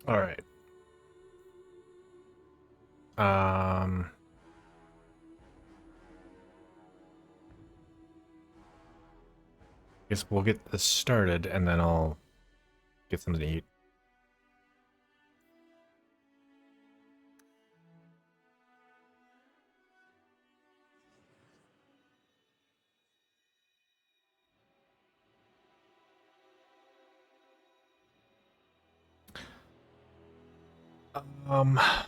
All right. Um, guess we'll get this started and then I'll get something to eat. Um, I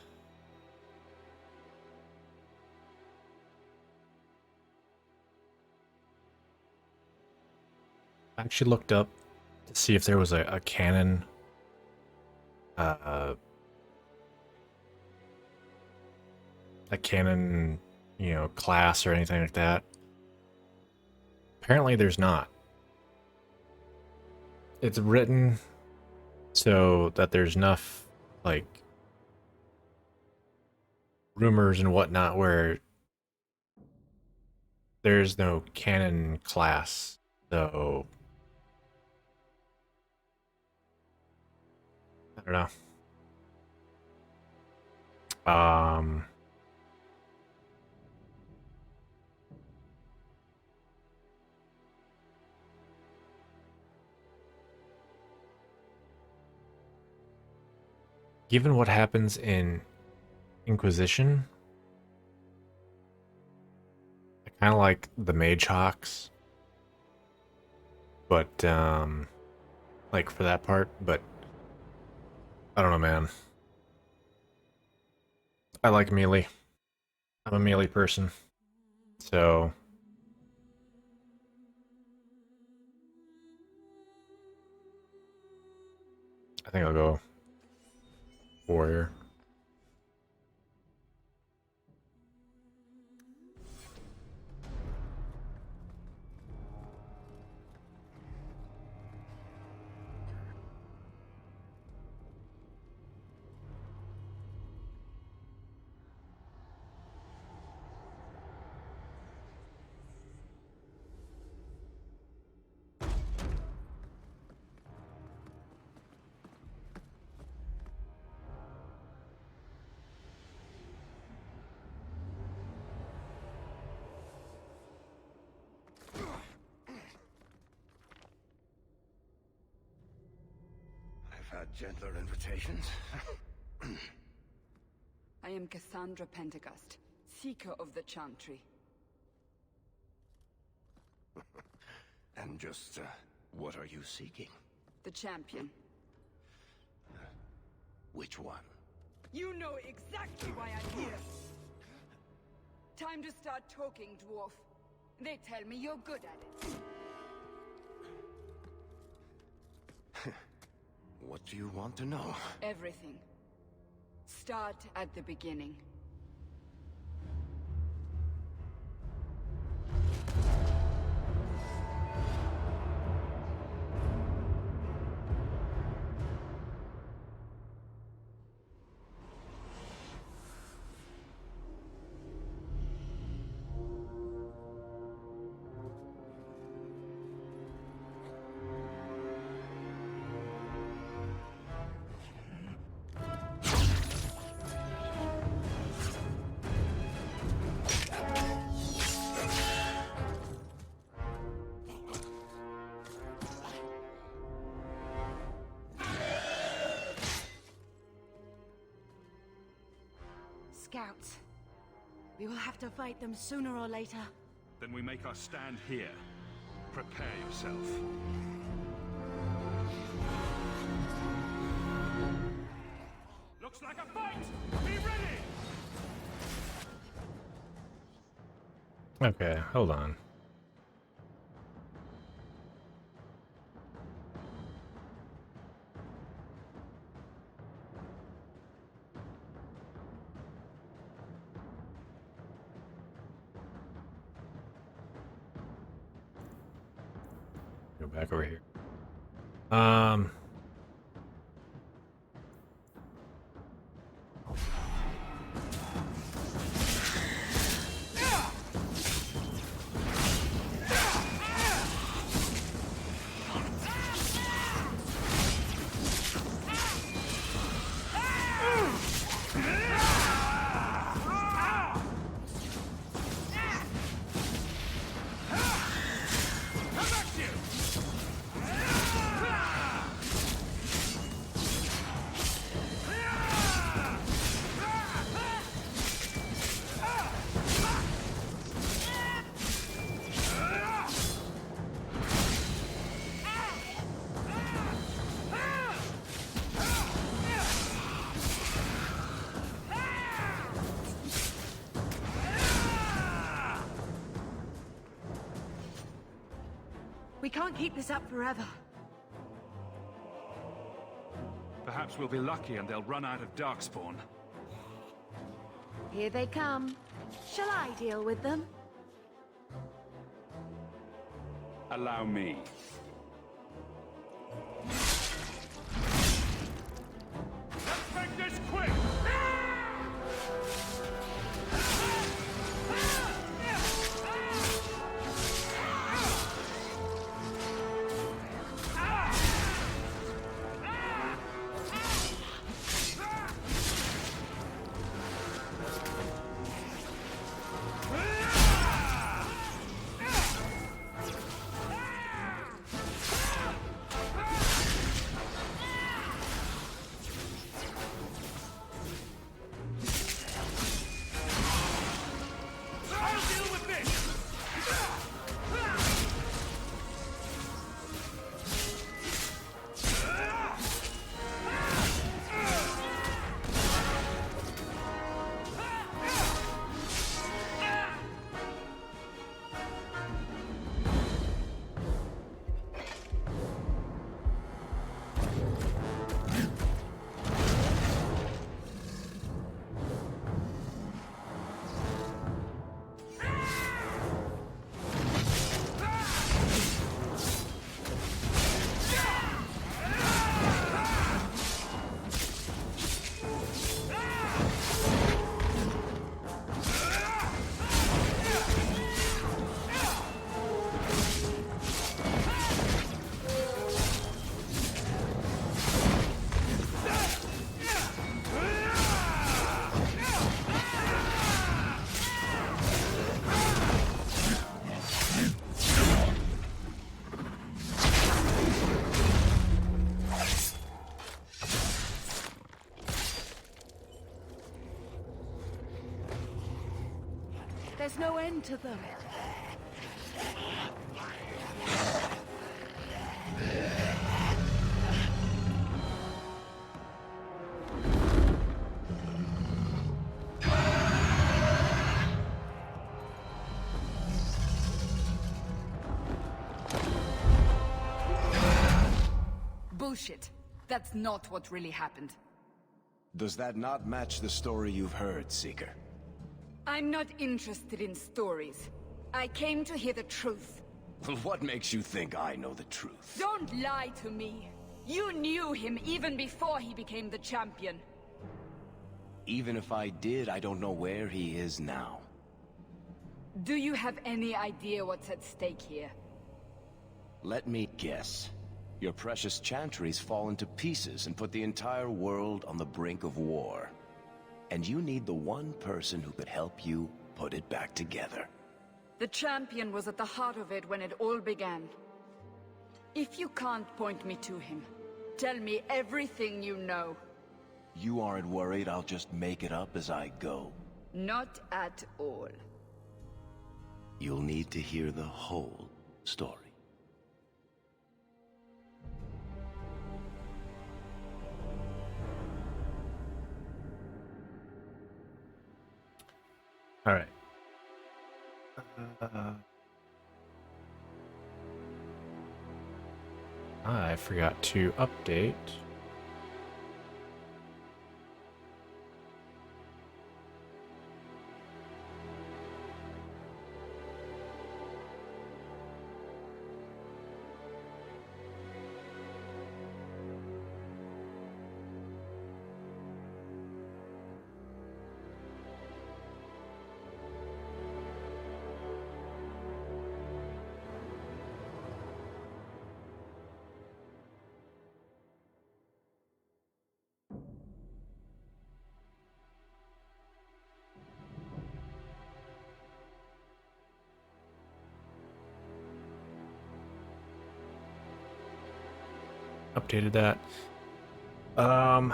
actually looked up to see if there was a canon uh a canon, class or anything like that. Apparently there's not. It's written so that there's enough like rumors and whatnot where there's no canon class. So I don't know. Given what happens in Inquisition, I kind of like the Mage Hawks, but like for that part. But I don't know, man. I like melee. I'm a melee person, so I think I'll go warrior. I've had gentler invitations. I am Cassandra Pentecost, Seeker of the Chantry. And just, what are you seeking? The champion. Which one? You know exactly why I'm here! Time to start talking, dwarf. They tell me you're good at it. What do you want to know? Everything. Start at the beginning. Scouts. We will have to fight them sooner or later. Then we make our stand here. Prepare yourself. Looks like a fight! Be ready! Okay, hold on. Go back over here. We can't keep this up forever. Perhaps we'll be lucky and they'll run out of Darkspawn. Here they come. Shall I deal with them? Allow me. Let's make this quick! There's no end to them. Bullshit. That's not what really happened. Does that not match the story you've heard, Seeker? I'm not interested in stories. I came to hear the truth. Well, what makes you think I know the truth? Don't lie to me. You knew him even before he became the champion. Even if I did, I don't know where he is now. Do you have any idea what's at stake here? Let me guess. Your precious chantry's fallen to pieces and put the entire world on the brink of war. And you need the one person who could help you put it back together. The champion was at the heart of it when it all began. If you can't point me to him, tell me everything you know. You aren't worried I'll just make it up as I go? Not at all. You'll need to hear the whole story. All right. I forgot to update. Updated that. I'm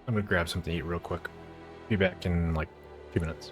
gonna grab something to eat real quick. Be back in like 2 minutes.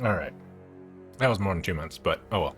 Alright. That was more than 2 months, but oh well.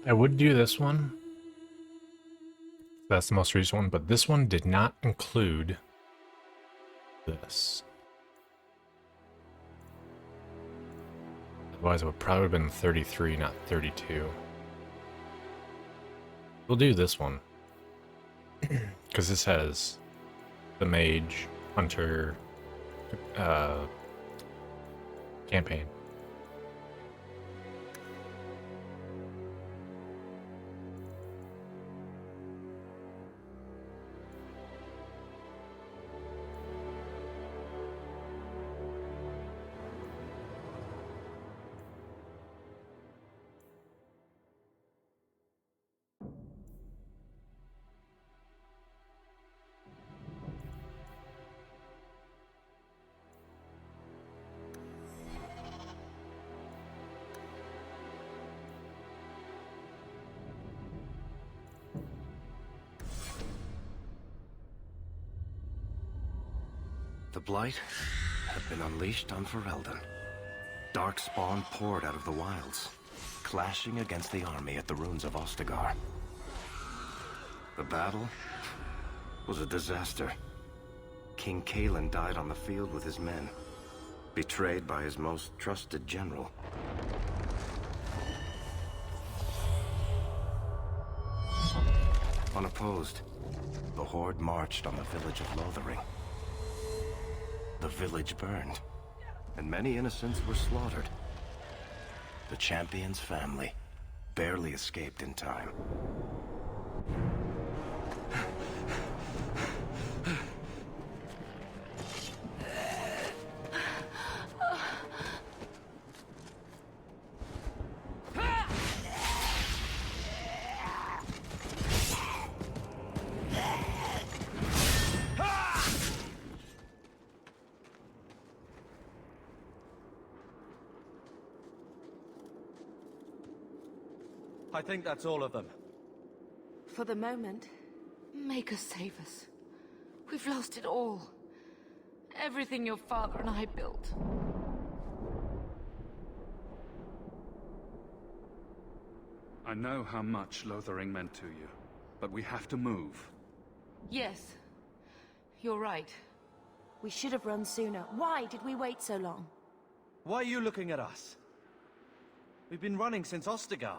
I would do this one. That's the most recent one, but this one did not include this. Otherwise, it would probably have been 33, not 32. We'll do this one. Because this has the mage, hunter, campaign. The Blight had been unleashed on Ferelden. Darkspawn poured out of the wilds, clashing against the army at the ruins of Ostagar. The battle was a disaster. King Cailan died on the field with his men, betrayed by his most trusted general. Unopposed, the Horde marched on the village of Lothering. The village burned, and many innocents were slaughtered. The champion's family barely escaped in time. I think that's all of them. For the moment, Maker save us. We've lost it all. Everything your father and I built. I know how much Lothering meant to you, but we have to move. Yes, you're right. We should have run sooner. Why did we wait so long? Why are you looking at us? We've been running since Ostagar.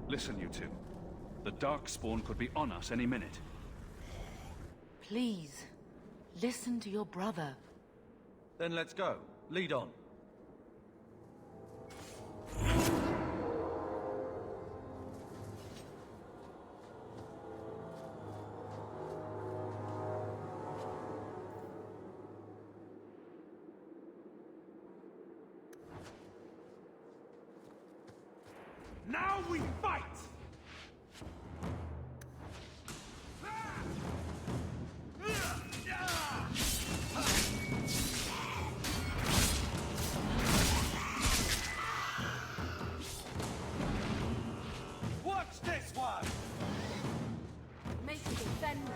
Listen, you two. The Darkspawn could be on us any minute. Please, listen to your brother. Then let's go. Lead on. Now we fight! Watch this one! Make a defender.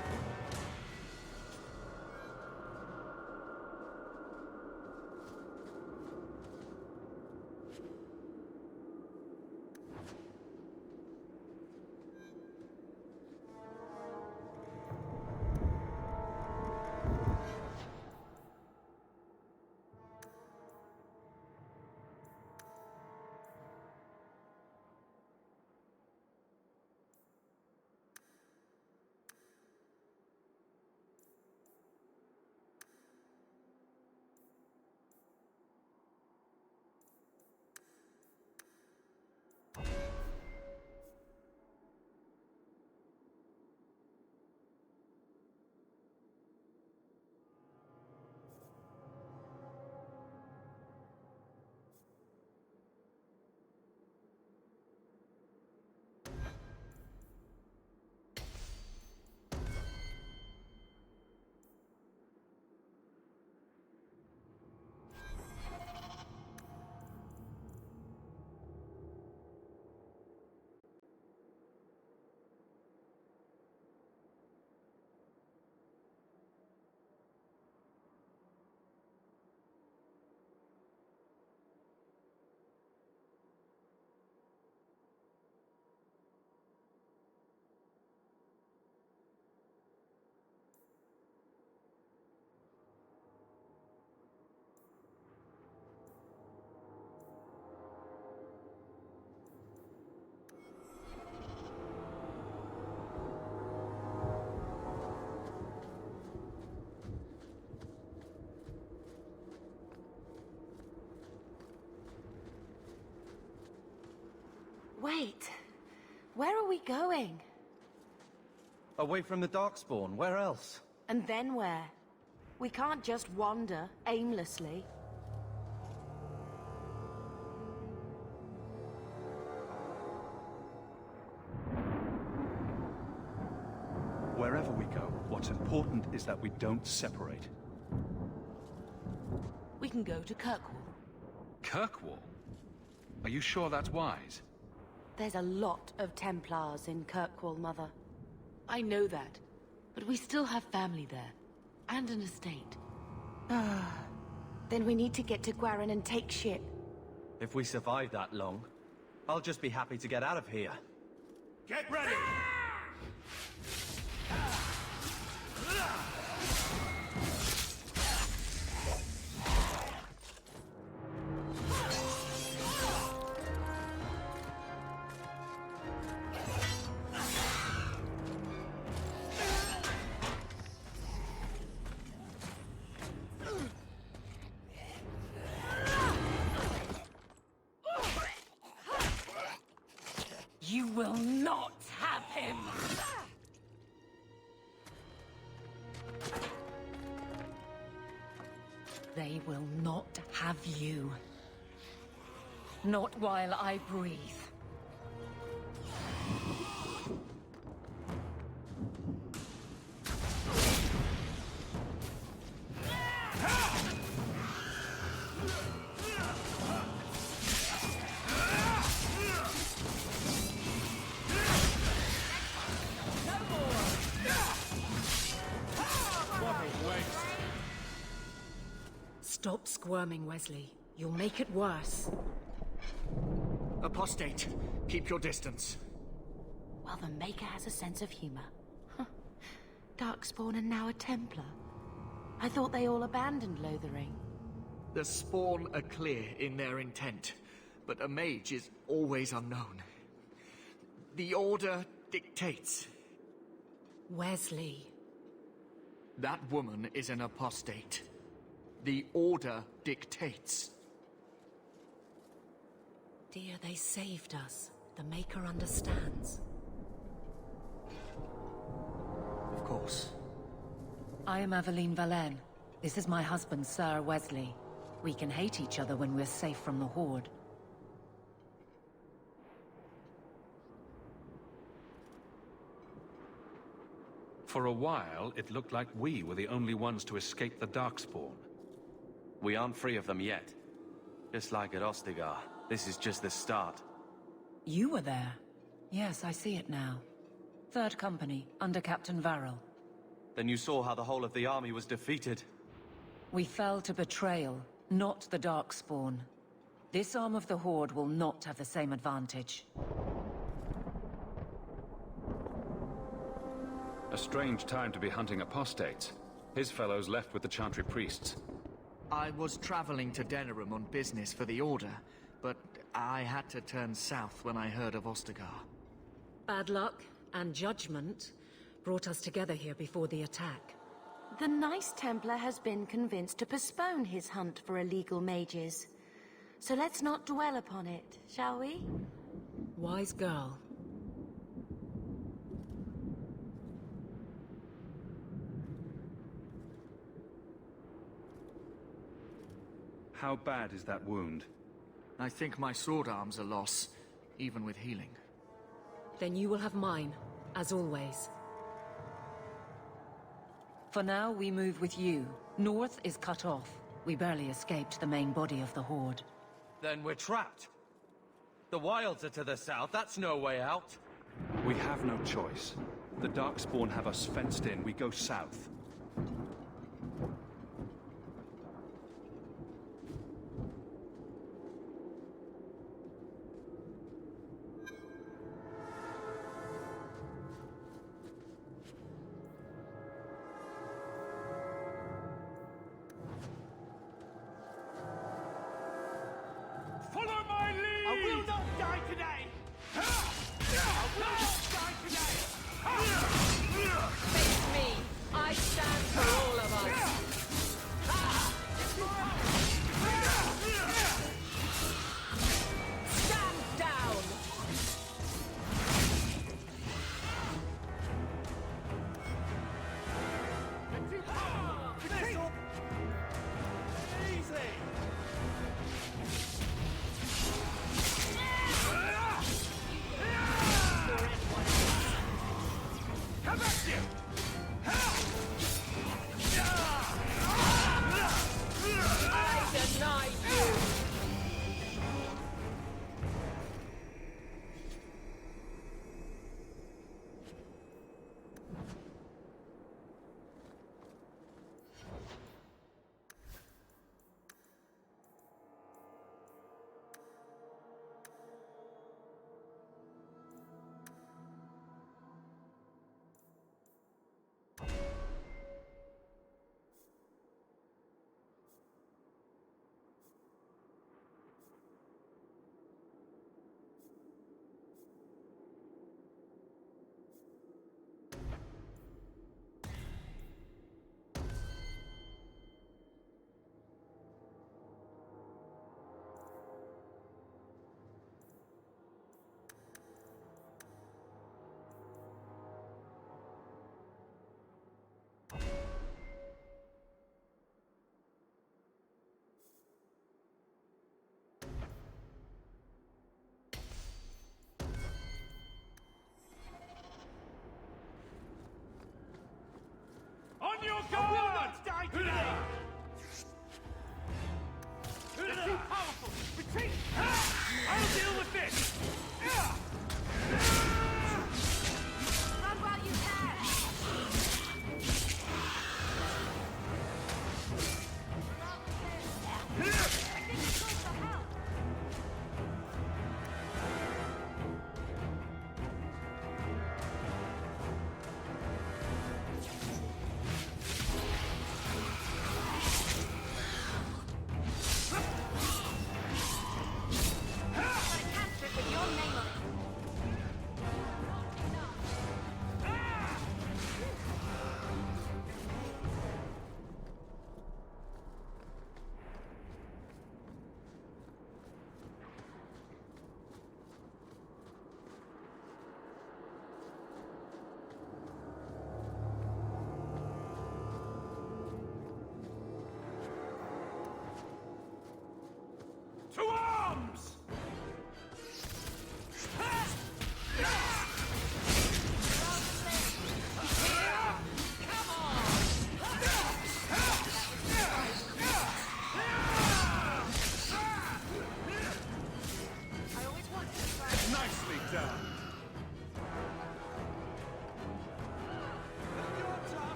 Wait. Where are we going? Away from the Darkspawn, where else? And then where? We can't just wander aimlessly. Wherever we go, what's important is that we don't separate. We can go to Kirkwall. Kirkwall? Are you sure that's wise? There's a lot of Templars in Kirkwall, Mother. I know that, but we still have family there, and an estate. Then we need to get to Gwaran and take ship. If we survive that long, I'll just be happy to get out of here. Get ready! You will not have him! They will not have you. Not while I breathe. Stop squirming, Wesley. You'll make it worse. Apostate, keep your distance. Well, the Maker has a sense of humor. Huh. Darkspawn and now a Templar. I thought they all abandoned Lothering. The Spawn are clear in their intent, but a mage is always unknown. The Order dictates. Wesley. That woman is an apostate. The Order dictates. Dear, they saved us. The Maker understands. Of course. I am Aveline Valenne. This is my husband, Sir Wesley. We can hate each other when we're safe from the Horde. For a while, it looked like we were the only ones to escape the Darkspawn. We aren't free of them yet. Just like at Ostagar, this is just the start. You were there. Yes, I see it now. Third Company, under Captain Varel. Then you saw how the whole of the army was defeated. We fell to betrayal, not the Darkspawn. This arm of the Horde will not have the same advantage. A strange time to be hunting apostates. His fellows left with the Chantry priests. I was traveling to Denerim on business for the Order, but I had to turn south when I heard of Ostagar. Bad luck and judgment brought us together here before the attack. The nice Templar has been convinced to postpone his hunt for illegal mages. So let's not dwell upon it, shall we? Wise girl. How bad is that wound? I think my sword arm's a loss, even with healing. Then you will have mine, as always. For now, we move with you. North is cut off. We barely escaped the main body of the Horde. Then we're trapped. The Wilds are to the south, that's no way out. We have no choice. The Darkspawn have us fenced in. We go south. Follow my lead! I will not die today! I will not die today! Face me! I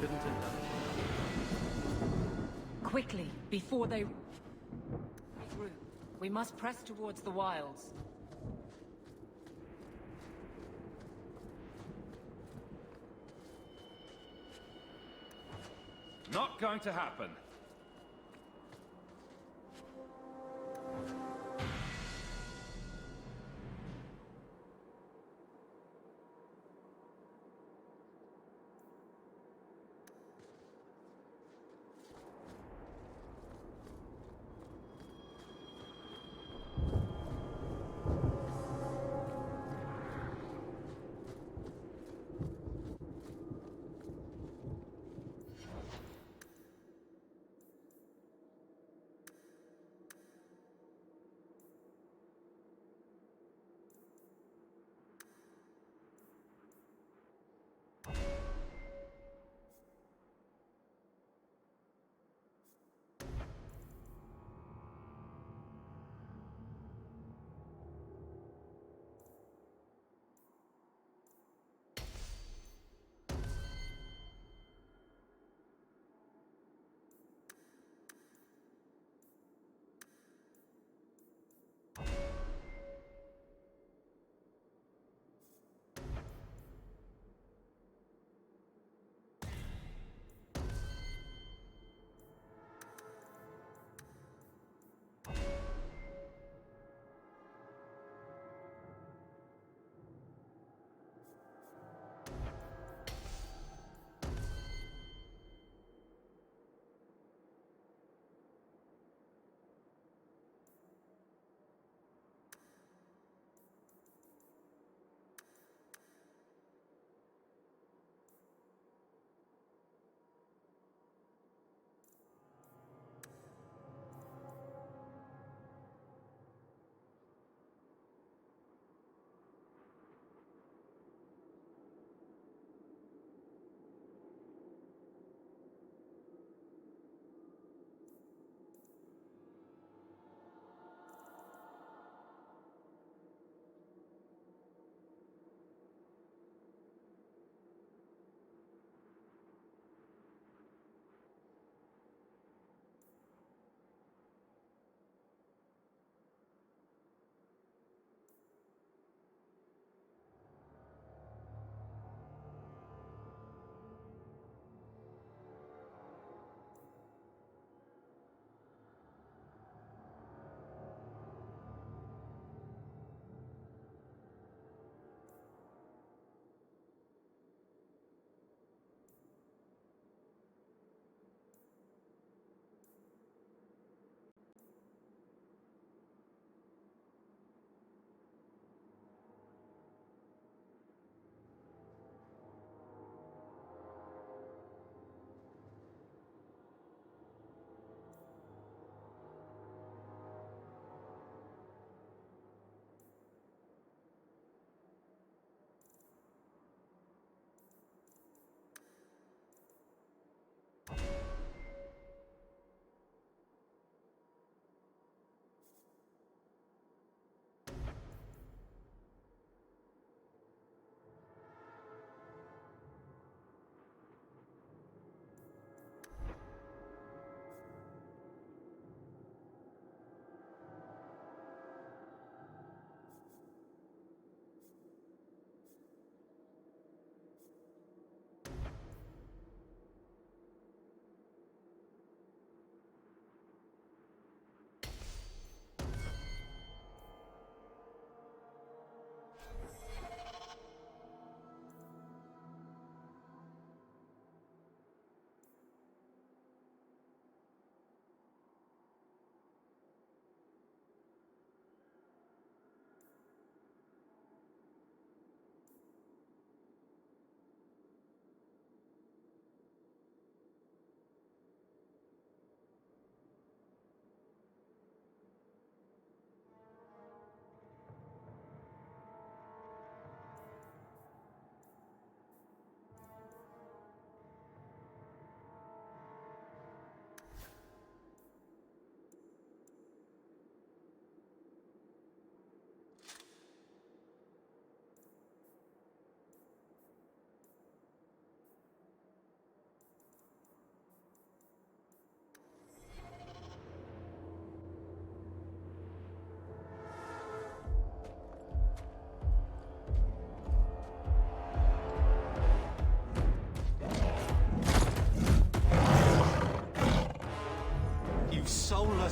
Couldn't have done it. Quickly, before they regroup. We must press towards the wilds. Not going to happen.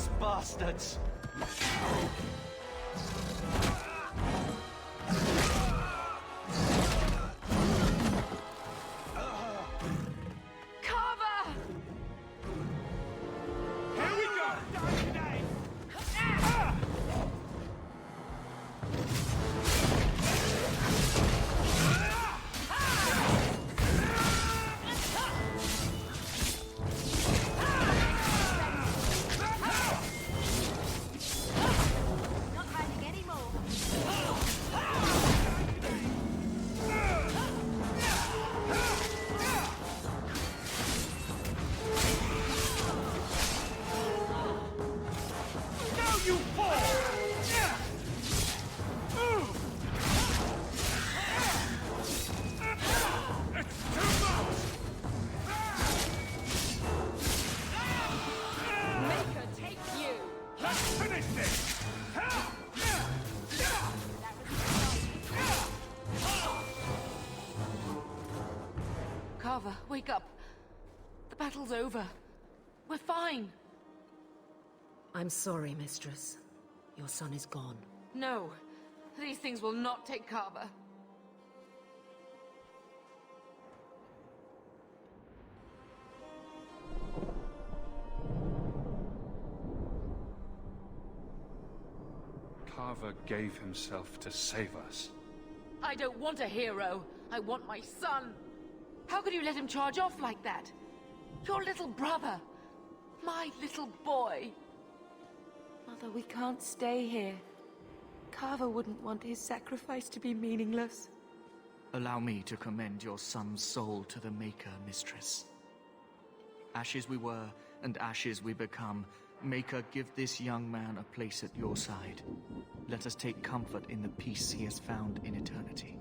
Traitorous bastards! Carver! Here we go! Die today! Not hiding anymore. Now you fall! It's too much! Maker, take you! Let's finish this! Carver, wake up. The battle's over. We're fine. I'm sorry, Mistress. Your son is gone. No, these things will not take Carver. Carver gave himself to save us. I don't want a hero. I want my son. How could you let him charge off like that? Your little brother. My little boy. Mother, we can't stay here. Carver wouldn't want his sacrifice to be meaningless. Allow me to commend your son's soul to the Maker, Mistress. Ashes we were, and ashes we become. Maker, give this young man a place at your side. Let us take comfort in the peace he has found in eternity.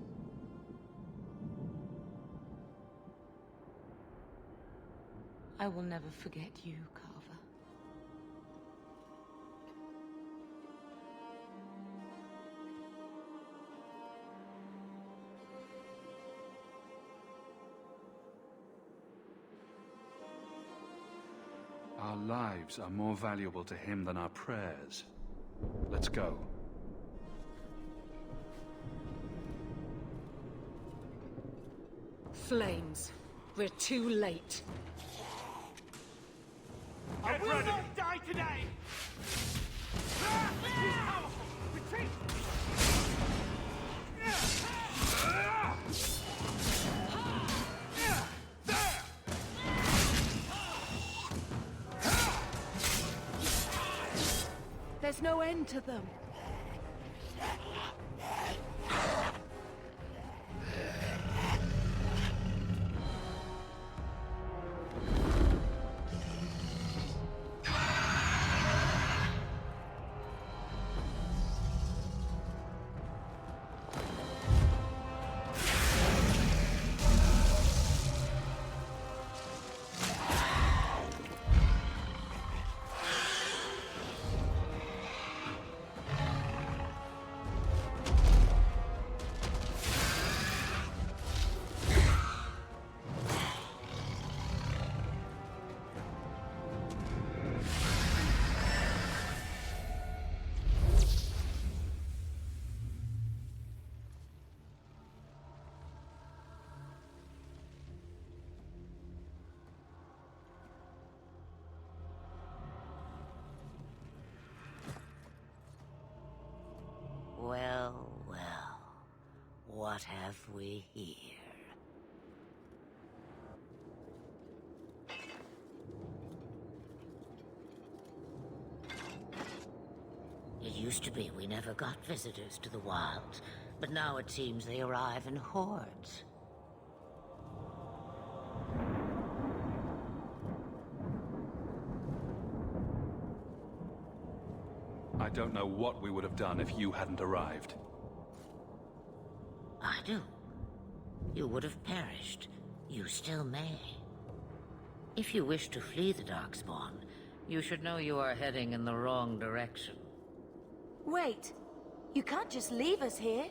I will never forget you, Carver. Our lives are more valuable to him than our prayers. Let's go. Flames. We're too late. I will not die today! He's powerful! Retreat! There's no end to them. Well, well. What have we here? It used to be we never got visitors to the wilds, but now it seems they arrive in hordes. I don't know what we would have done if you hadn't arrived. I do. You would have perished. You still may. If you wish to flee the Darkspawn, you should know you are heading in the wrong direction. Wait. You can't just leave us here.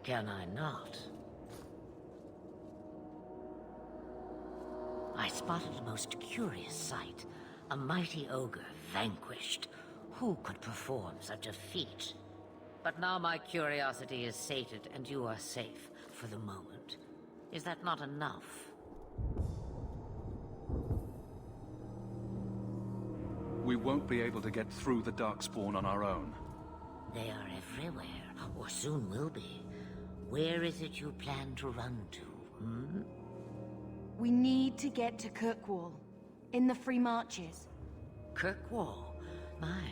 Can I not? I spotted a most curious sight. A mighty ogre vanquished. Who could perform such a feat? But now my curiosity is sated, and you are safe for the moment. Is that not enough? We won't be able to get through the Darkspawn on our own. They are everywhere, or soon will be. Where is it you plan to run to, hmm? We need to get to Kirkwall, in the Free Marches. Kirkwall? My,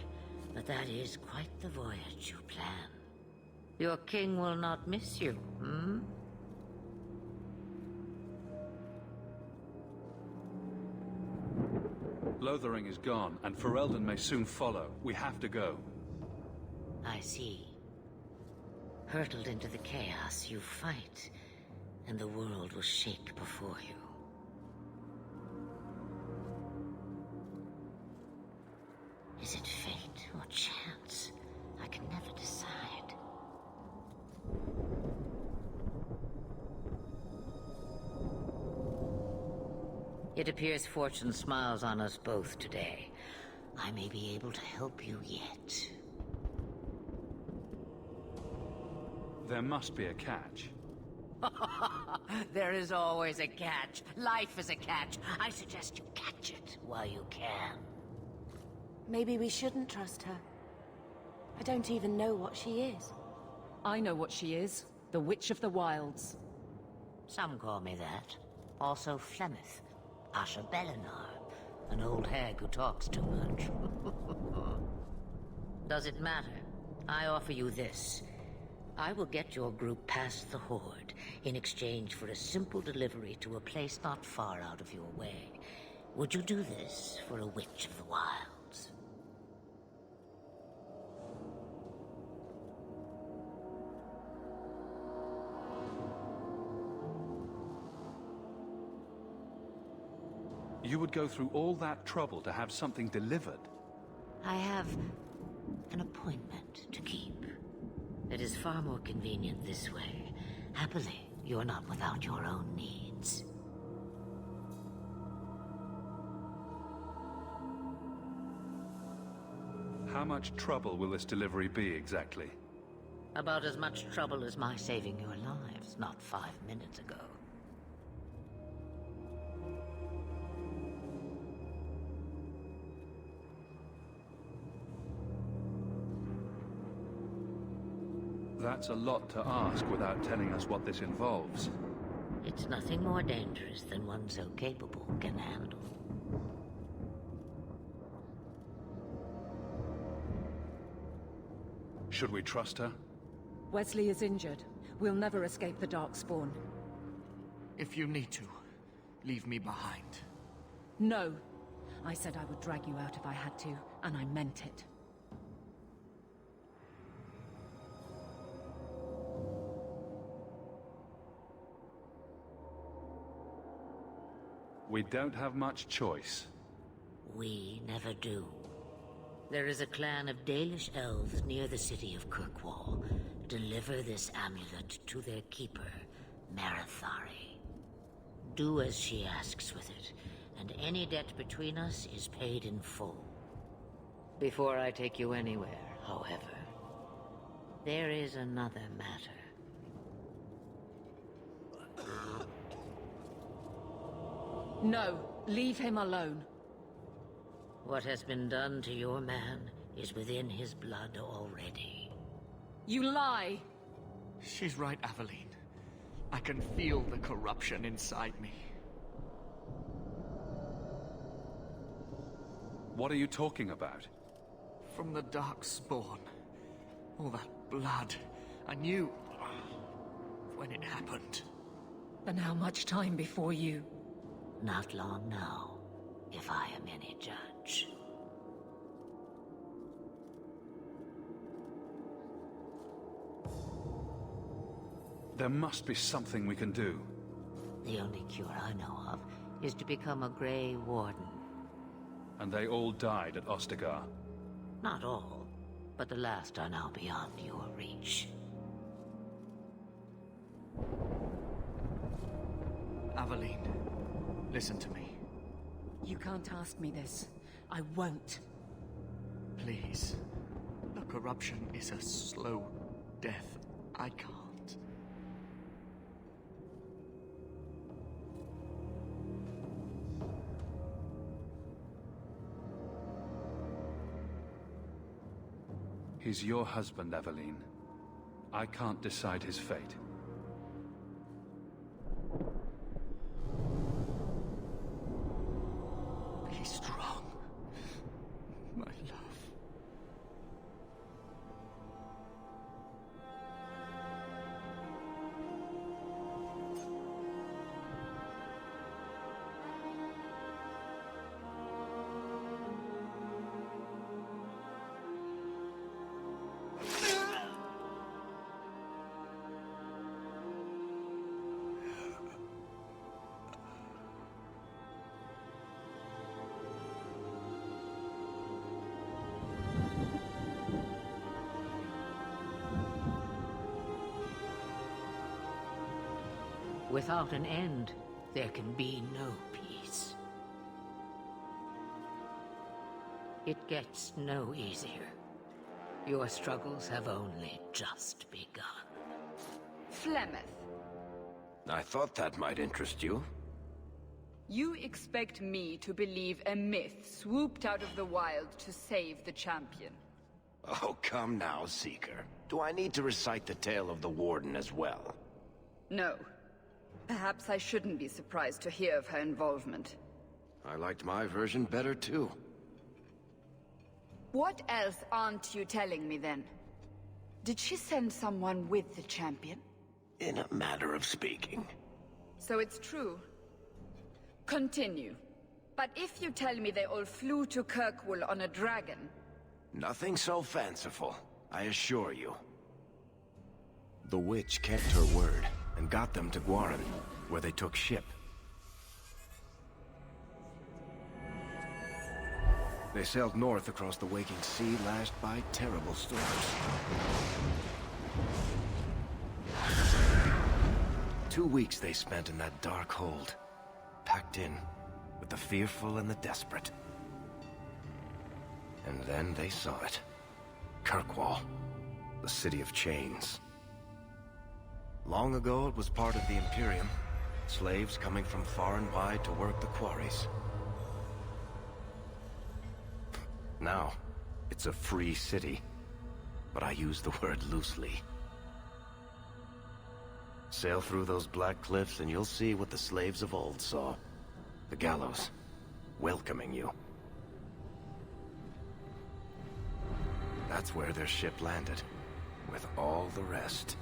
but that is quite the voyage you plan. Your king will not miss you, hmm? Lothering is gone, and Ferelden may soon follow. We have to go. I see. Hurtled into the chaos, you fight, and the world will shake before you. Is it fate or chance? I can never decide. It appears fortune smiles on us both today. I may be able to help you yet. There must be a catch. There is always a catch. Life is a catch. I suggest you catch it while you can. Maybe we shouldn't trust her. I don't even know what she is. I know what she is. The Witch of the Wilds. Some call me that. Also Flemeth. Asha Belinar. An old hag who talks too much. Does it matter? I offer you this. I will get your group past the Horde in exchange for a simple delivery to a place not far out of your way. Would you do this for a Witch of the Wilds? You would go through all that trouble to have something delivered? I have an appointment to keep. It is far more convenient this way. Happily, you're not without your own needs. How much trouble will this delivery be exactly? About as much trouble as my saving your lives not 5 minutes ago. That's a lot to ask without telling us what this involves. It's nothing more dangerous than one so capable can handle. Should we trust her? Wesley is injured. We'll never escape the Darkspawn. If you need to, leave me behind. No. I said I would drag you out if I had to, and I meant it. We don't have much choice. We never do. There is a clan of Dalish elves near the city of Kirkwall. Deliver this amulet to their keeper, Marithari. Do as she asks with it, and any debt between us is paid in full. Before I take you anywhere, however, there is another matter. No, leave him alone. What has been done to your man is within his blood already. You lie! She's right, Aveline. I can feel the corruption inside me. What are you talking about? From the Darkspawn. All that blood. I knew when it happened. Then how much time before you? Not long now, if I am any judge. There must be something we can do. The only cure I know of is to become a Grey Warden. And they all died at Ostagar. Not all, but the last are now beyond your reach. Aveline, listen to me. You can't ask me this. I won't. Please. The corruption is a slow death. I can't. He's your husband, Eveline. I can't decide his fate. Be strong, my love. Without an end, there can be no peace. It gets no easier. Your struggles have only just begun. Flemeth, I thought that might interest you. you expect me to believe a myth swooped out of the wild to save the champion? Oh, come now, Seeker. Do I need to recite the tale of the Warden as well? No. Perhaps I shouldn't be surprised to hear of her involvement. I liked my version better, too. What else aren't you telling me, then? Did she send someone with the champion? In a matter of speaking. So it's true. Continue. But if you tell me they all flew to Kirkwall on a dragon... Nothing so fanciful, I assure you. The witch kept her word, and got them to Guaran, where they took ship. They sailed north across the waking sea, lashed by terrible storms. 2 weeks they spent in that dark hold, packed in with the fearful and the desperate. And then they saw it. Kirkwall, the city of chains. Long ago it was part of the Imperium, slaves coming from far and wide to work the quarries. Now, it's a free city, but I use the word loosely. Sail through those black cliffs and you'll see what the slaves of old saw. The gallows, welcoming you. That's where their ship landed, with all the rest.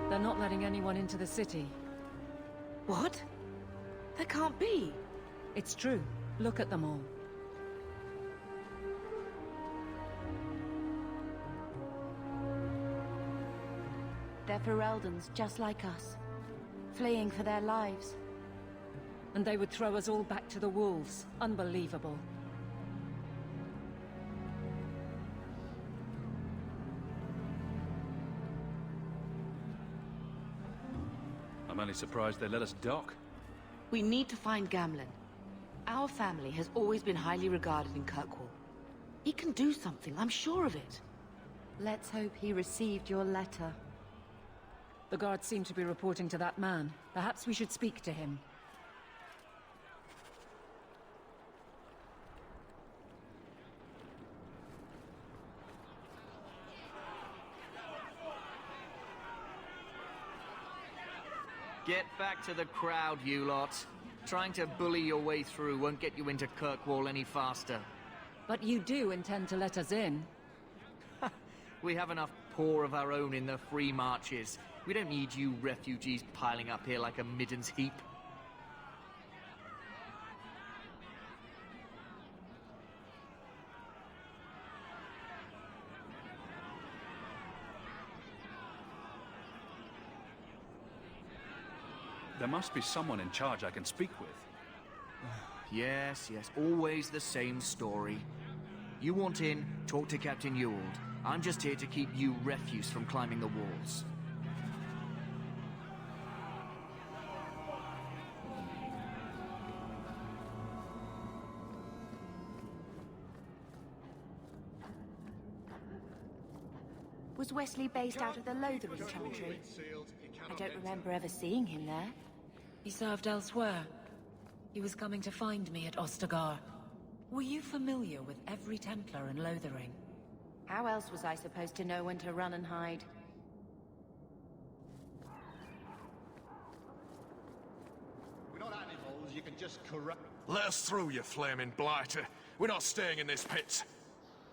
They're not letting anyone into the city. What? That can't be. It's true. Look at them all. They're Fereldans, just like us. Fleeing for their lives. And they would throw us all back to the wolves. Unbelievable. I'm only surprised they let us dock. We need to find Gamlen. Our family has always been highly regarded in Kirkwall. He can do something, I'm sure of it. Let's hope he received your letter. The guards seem to be reporting to that man. Perhaps we should speak to him. Get back to the crowd, you lot. Trying to bully your way through won't get you into Kirkwall any faster. But you do intend to let us in. We have enough poor of our own in the free marches. We don't need you refugees piling up here like a middens heap. There must be someone in charge I can speak with. Yes, always the same story. You want in, talk to Captain Ewald. I'm just here to keep you refuse from climbing the walls. Was Wesley based out of the Lothering Chantry? I don't remember ever seeing him there. He served elsewhere. He was coming to find me at Ostagar. Were you familiar with every Templar in Lothering? How else was I supposed to know when to run and hide? We're not animals, you can just corrupt. Let us through, you flaming blighter. We're not staying in this pit.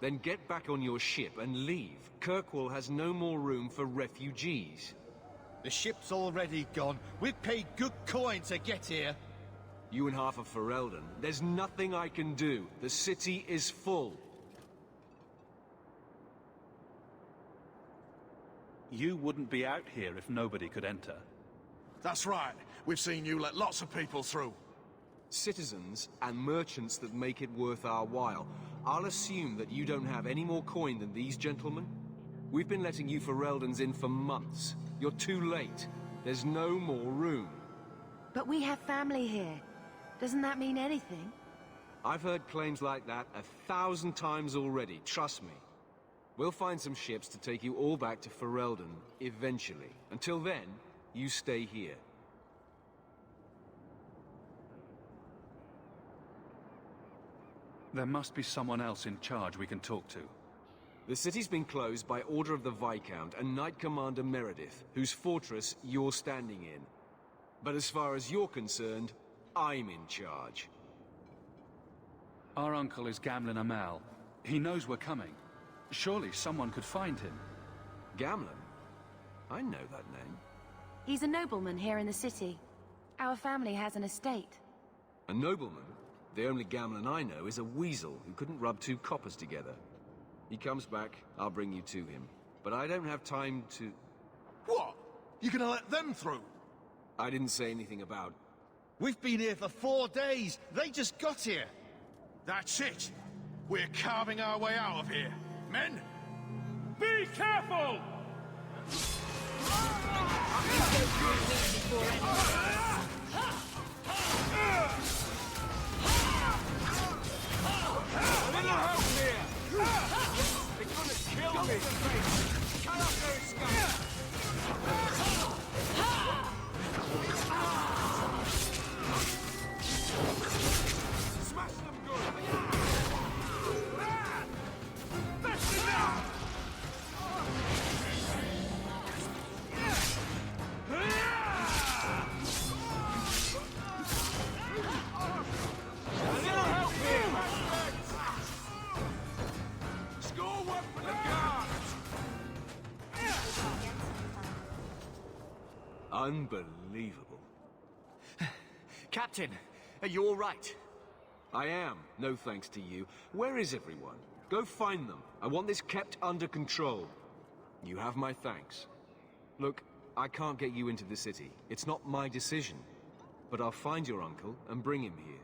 Then get back on your ship and leave. Kirkwall has no more room for refugees. The ship's already gone. We've paid good coin to get here. You and half of Ferelden. There's nothing I can do. The city is full. You wouldn't be out here if nobody could enter. That's right. We've seen you let lots of people through. Citizens and merchants that make it worth our while. I'll assume that you don't have any more coin than these gentlemen. We've been letting you Fereldans in for months. You're too late. There's no more room. But we have family here. Doesn't that mean anything? I've heard claims like that 1,000 times already, trust me. We'll find some ships to take you all back to Ferelden, eventually. Until then, you stay here. There must be someone else in charge we can talk to. The city's been closed by order of the Viscount and Knight Commander Meredith, whose fortress you're standing in. But as far as you're concerned, I'm in charge. Our uncle is Gamlen Amal. He knows we're coming. Surely someone could find him. Gamlen? I know that name. He's a nobleman here in the city. Our family has an estate. A nobleman? The only Gamlen I know is a weasel who couldn't rub two coppers together. He comes back, I'll bring you to him. But I don't have time to... What? You're gonna let them through? I didn't say anything about... We've been here for 4 days. They just got here. That's it. We're carving our way out of here. Men? Be careful! A little help here! They're gonna kill me! Cut off their scum! Smash them good! That's enough! A little help here! Score one for the guards! Unbelievable. Captain, are you all right? I am, no thanks to you. Where is everyone? Go find them. I want this kept under control. You have my thanks. Look, I can't get you into the city. It's not my decision. But I'll find your uncle and bring him here.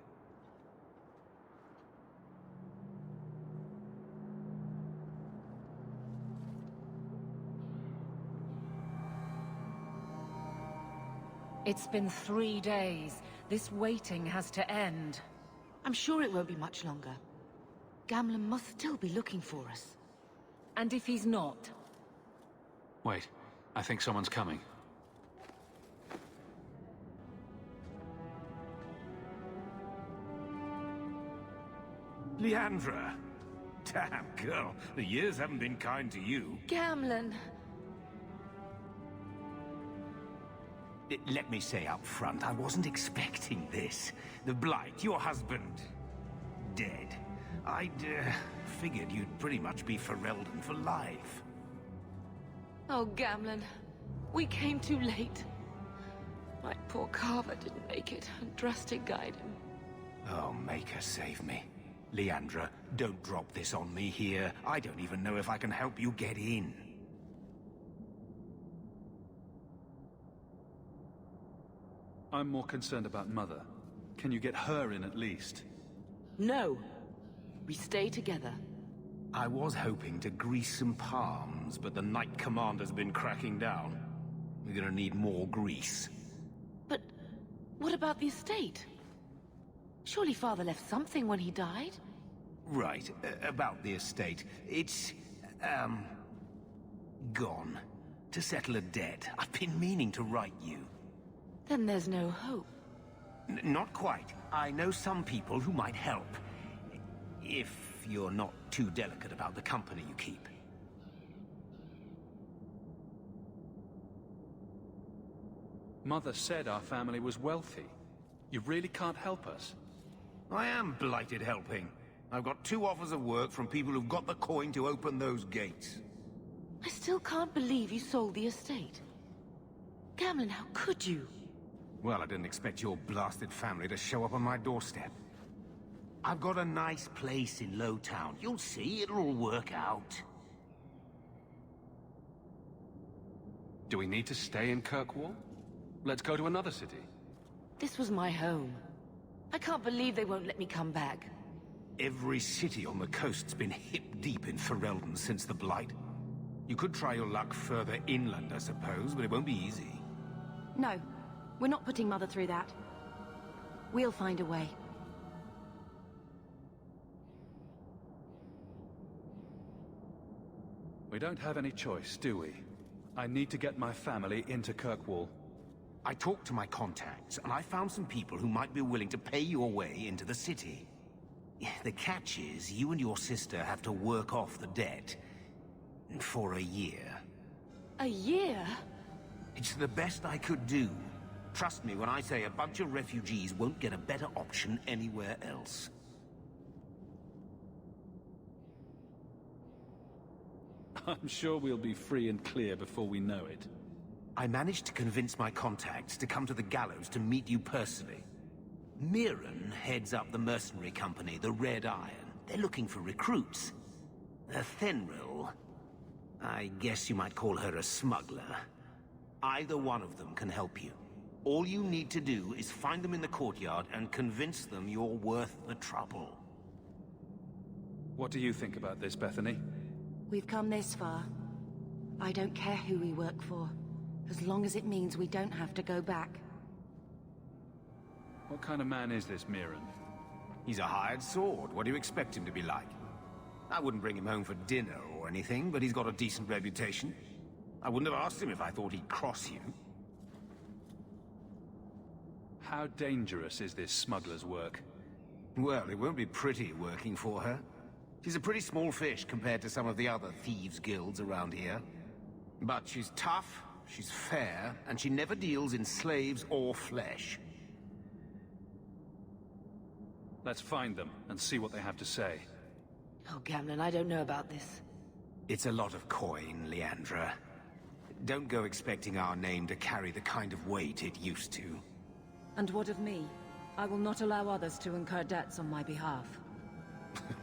It's been 3 days. This waiting has to end. I'm sure it won't be much longer. Gamlen must still be looking for us. And if he's not? Wait, I think someone's coming. Leandra! Damn, girl. The years haven't been kind to you. Gamlen! Let me say up front, I wasn't expecting this. The Blight, your husband, dead. I'd figured you'd pretty much be Ferelden for life. Oh, Gamlen. We came too late. My poor Carver didn't make it, and Drastic guided him. Oh, Maker, save me. Leandra, don't drop this on me here. I don't even know if I can help you get in. I'm more concerned about Mother. Can you get her in at least? No. We stay together. I was hoping to grease some palms, but the Knight Commander's been cracking down. We're gonna need more grease. But what about the estate? Surely Father left something when he died? Right, about the estate. It's, gone. To settle a debt. I've been meaning to write you. Then there's no hope. Not quite. I know some people who might help. If you're not too delicate about the company you keep. Mother said our family was wealthy. You really can't help us. I am blighted helping. I've got 2 offers of work from people who've got the coin to open those gates. I still can't believe you sold the estate. Gamlen, how could you? Well, I didn't expect your blasted family to show up on my doorstep. I've got a nice place in Lowtown. You'll see, it'll all work out. Do we need to stay in Kirkwall? Let's go to another city. This was my home. I can't believe they won't let me come back. Every city on the coast's been hip-deep in Ferelden since the Blight. You could try your luck further inland, I suppose, but it won't be easy. No. We're not putting Mother through that. We'll find a way. We don't have any choice, do we? I need to get my family into Kirkwall. I talked to my contacts, and I found some people who might be willing to pay your way into the city. The catch is, you and your sister have to work off the debt. For a year. A year? It's the best I could do. Trust me when I say a bunch of refugees won't get a better option anywhere else. I'm sure we'll be free and clear before we know it. I managed to convince my contacts to come to the gallows to meet you personally. Mirren heads up the mercenary company, the Red Iron. They're looking for recruits. Fenrir, I guess you might call her a smuggler. Either one of them can help you. All you need to do is find them in the courtyard and convince them you're worth the trouble. What do you think about this, Bethany? We've come this far. I don't care who we work for, as long as it means we don't have to go back. What kind of man is this Mirren? He's a hired sword. What do you expect him to be like? I wouldn't bring him home for dinner or anything, but he's got a decent reputation. I wouldn't have asked him if I thought he'd cross you. How dangerous is this smuggler's work? Well, it won't be pretty working for her. She's a pretty small fish compared to some of the other thieves' guilds around here. But she's tough, she's fair, and she never deals in slaves or flesh. Let's find them and see what they have to say. Oh, Gamlen, I don't know about this. It's a lot of coin, Leandra. Don't go expecting our name to carry the kind of weight it used to. And what of me? I will not allow others to incur debts on my behalf.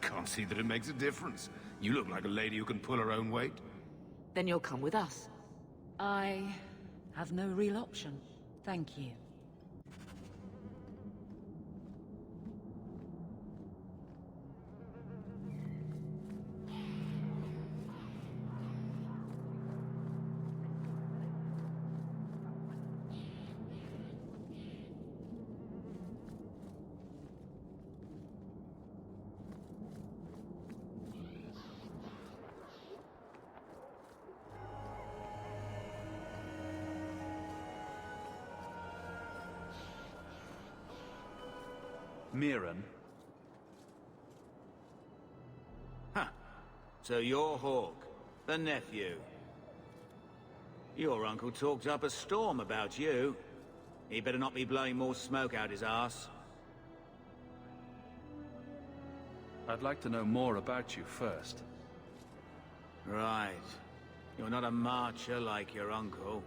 Can't see that it makes a difference. You look like a lady who can pull her own weight. Then you'll come with us. I have no real option. Thank you. Mirren? Huh. So you're Hawk, the nephew. Your uncle talked up a storm about you. He better not be blowing more smoke out his arse. I'd like to know more about you first. Right. You're not a marcher like your uncle.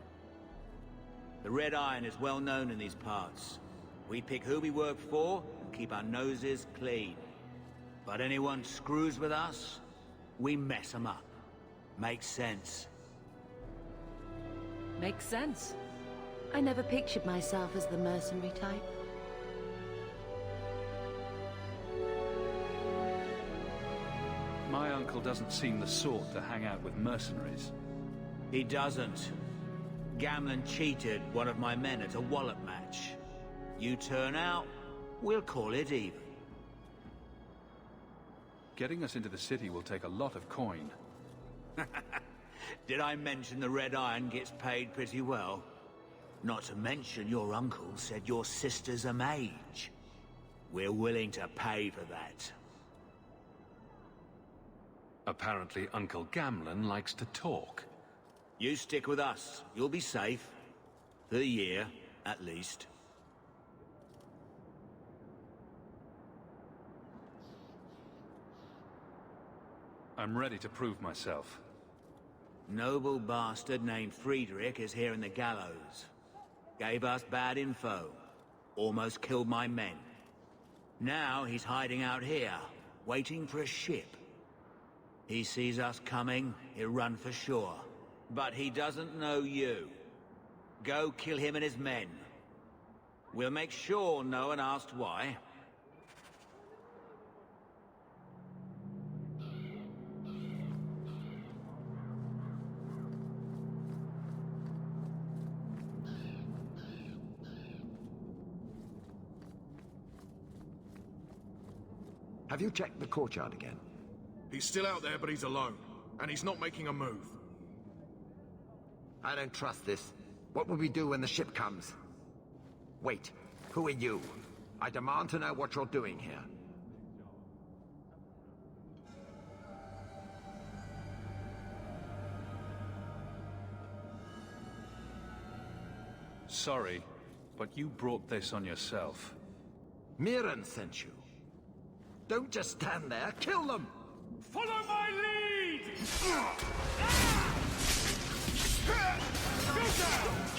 The Red Iron is well known in these parts. We pick who we work for and keep our noses clean. But anyone screws with us, we mess them up. Makes sense. Makes sense. I never pictured myself as the mercenary type. My uncle doesn't seem the sort to hang out with mercenaries. He doesn't. Gamlen cheated one of my men at a wallop match. You turn out, we'll call it even. Getting us into the city will take a lot of coin. Did I mention the Red Iron gets paid pretty well? Not to mention your uncle said your sister's a mage. We're willing to pay for that. Apparently Uncle Gamlen likes to talk. You stick with us. You'll be safe. For the year, at least. I'm ready to prove myself. Noble bastard named Friedrich is here in the gallows. Gave us bad info. Almost killed my men. Now he's hiding out here, waiting for a ship. He sees us coming, he'll run for sure. But he doesn't know you. Go kill him and his men. We'll make sure no one asked why. Have you checked the courtyard again? He's still out there, but he's alone. And he's not making a move. I don't trust this. What will we do when the ship comes? Wait, who are you? I demand to know what you're doing here. Sorry, but you brought this on yourself. Mirren sent you. Don't just stand there, kill them! Follow my lead! Go down!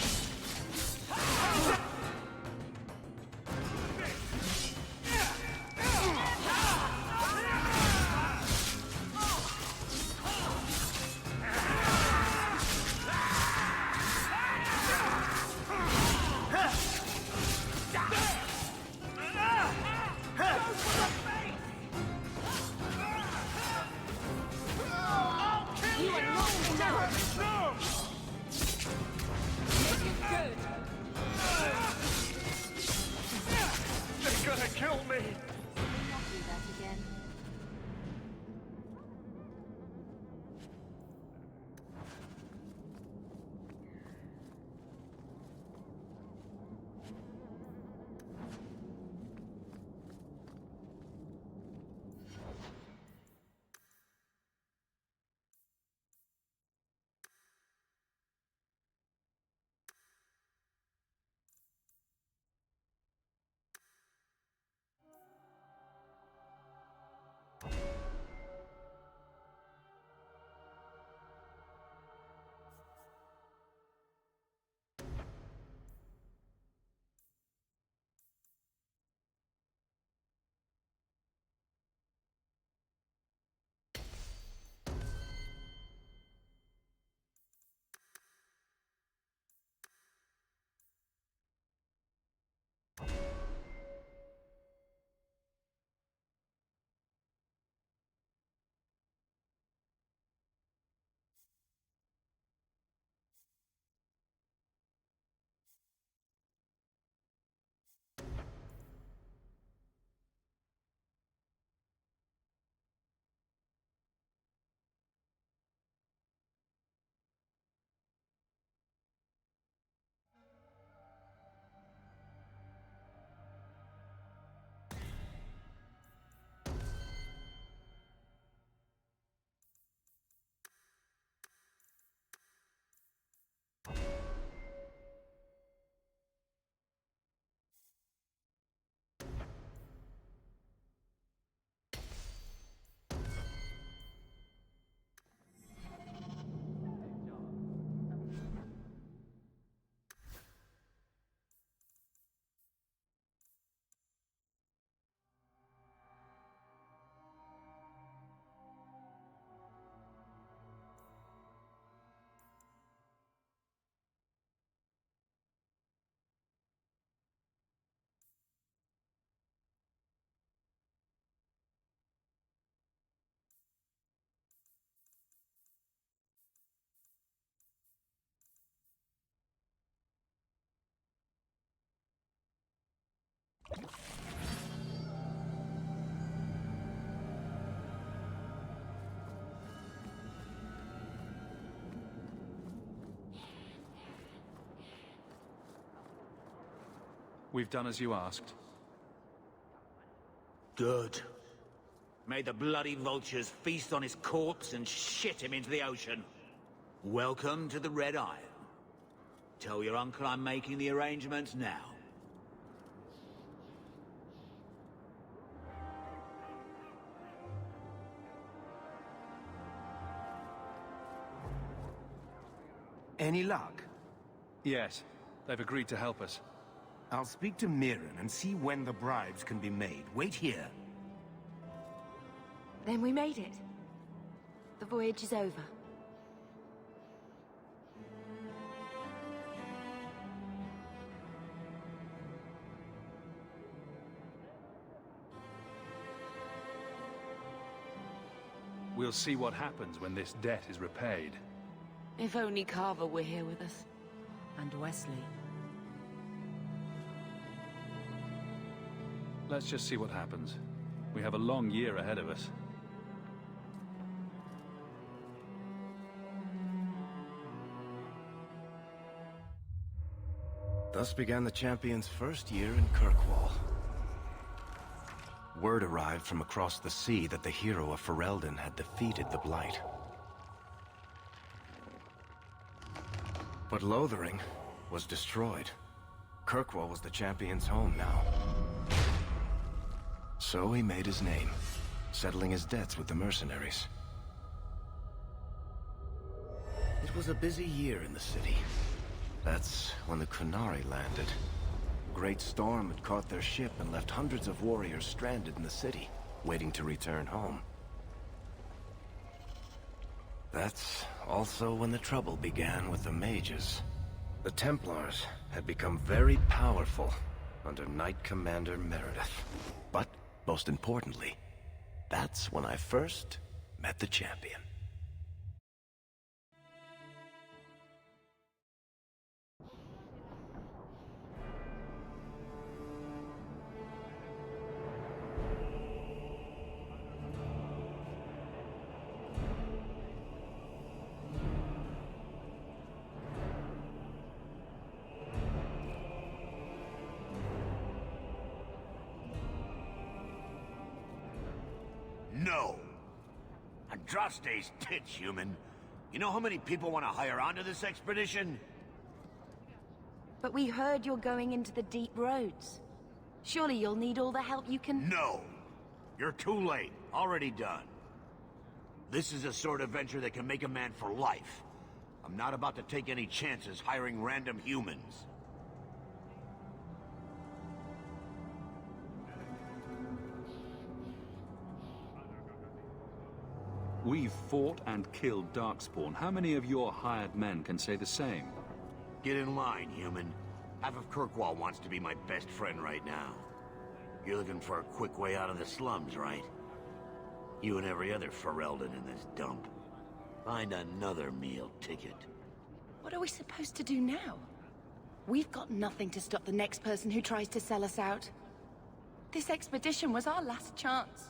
We've done as you asked. Good. May the bloody vultures feast on his corpse and shit him into the ocean. Welcome to the Red Iron. Tell your uncle I'm making the arrangements now. Any luck? Yes, they've agreed to help us. I'll speak to Mirren and see when the bribes can be made. Wait here. Then we made it. The voyage is over. We'll see what happens when this debt is repaid. If only Carver were here with us. And Wesley. Let's just see what happens. We have a long year ahead of us. Thus began the champion's first year in Kirkwall. Word arrived from across the sea that the hero of Ferelden had defeated the Blight. But Lothering was destroyed. Kirkwall was the champion's home now. So he made his name, settling his debts with the mercenaries. It was a busy year in the city. That's when the Kunari landed. A great storm had caught their ship and left hundreds of warriors stranded in the city, waiting to return home. That's also when the trouble began with the mages. The Templars had become very powerful under Knight Commander Meredith. But, most importantly, that's when I first met the champion. No! Andraste's tits, human. You know how many people want to hire onto this expedition? But we heard you're going into the deep roads. Surely you'll need all the help you can... No! You're too late. Already done. This is a sort of venture that can make a man for life. I'm not about to take any chances hiring random humans. We've fought and killed Darkspawn. How many of your hired men can say the same? Get in line, human. Half of Kirkwall wants to be my best friend right now. You're looking for a quick way out of the slums, right? You and every other Ferelden in this dump. Find another meal ticket. What are we supposed to do now? We've got nothing to stop the next person who tries to sell us out. This expedition was our last chance.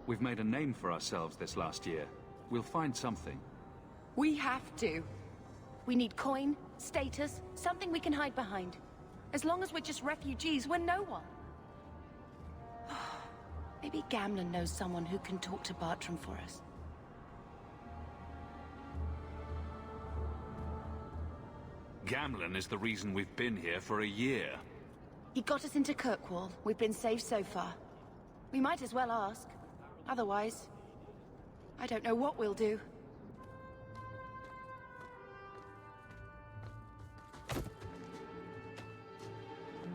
We've made a name for ourselves this last year. We'll find something. We have to. We need coin, status, something we can hide behind. As long as we're just refugees, we're no one. Maybe Gamlen knows someone who can talk to Bartram for us. Gamlen is the reason we've been here for a year. He got us into Kirkwall. We've been safe so far. We might as well ask. Otherwise, I don't know what we'll do.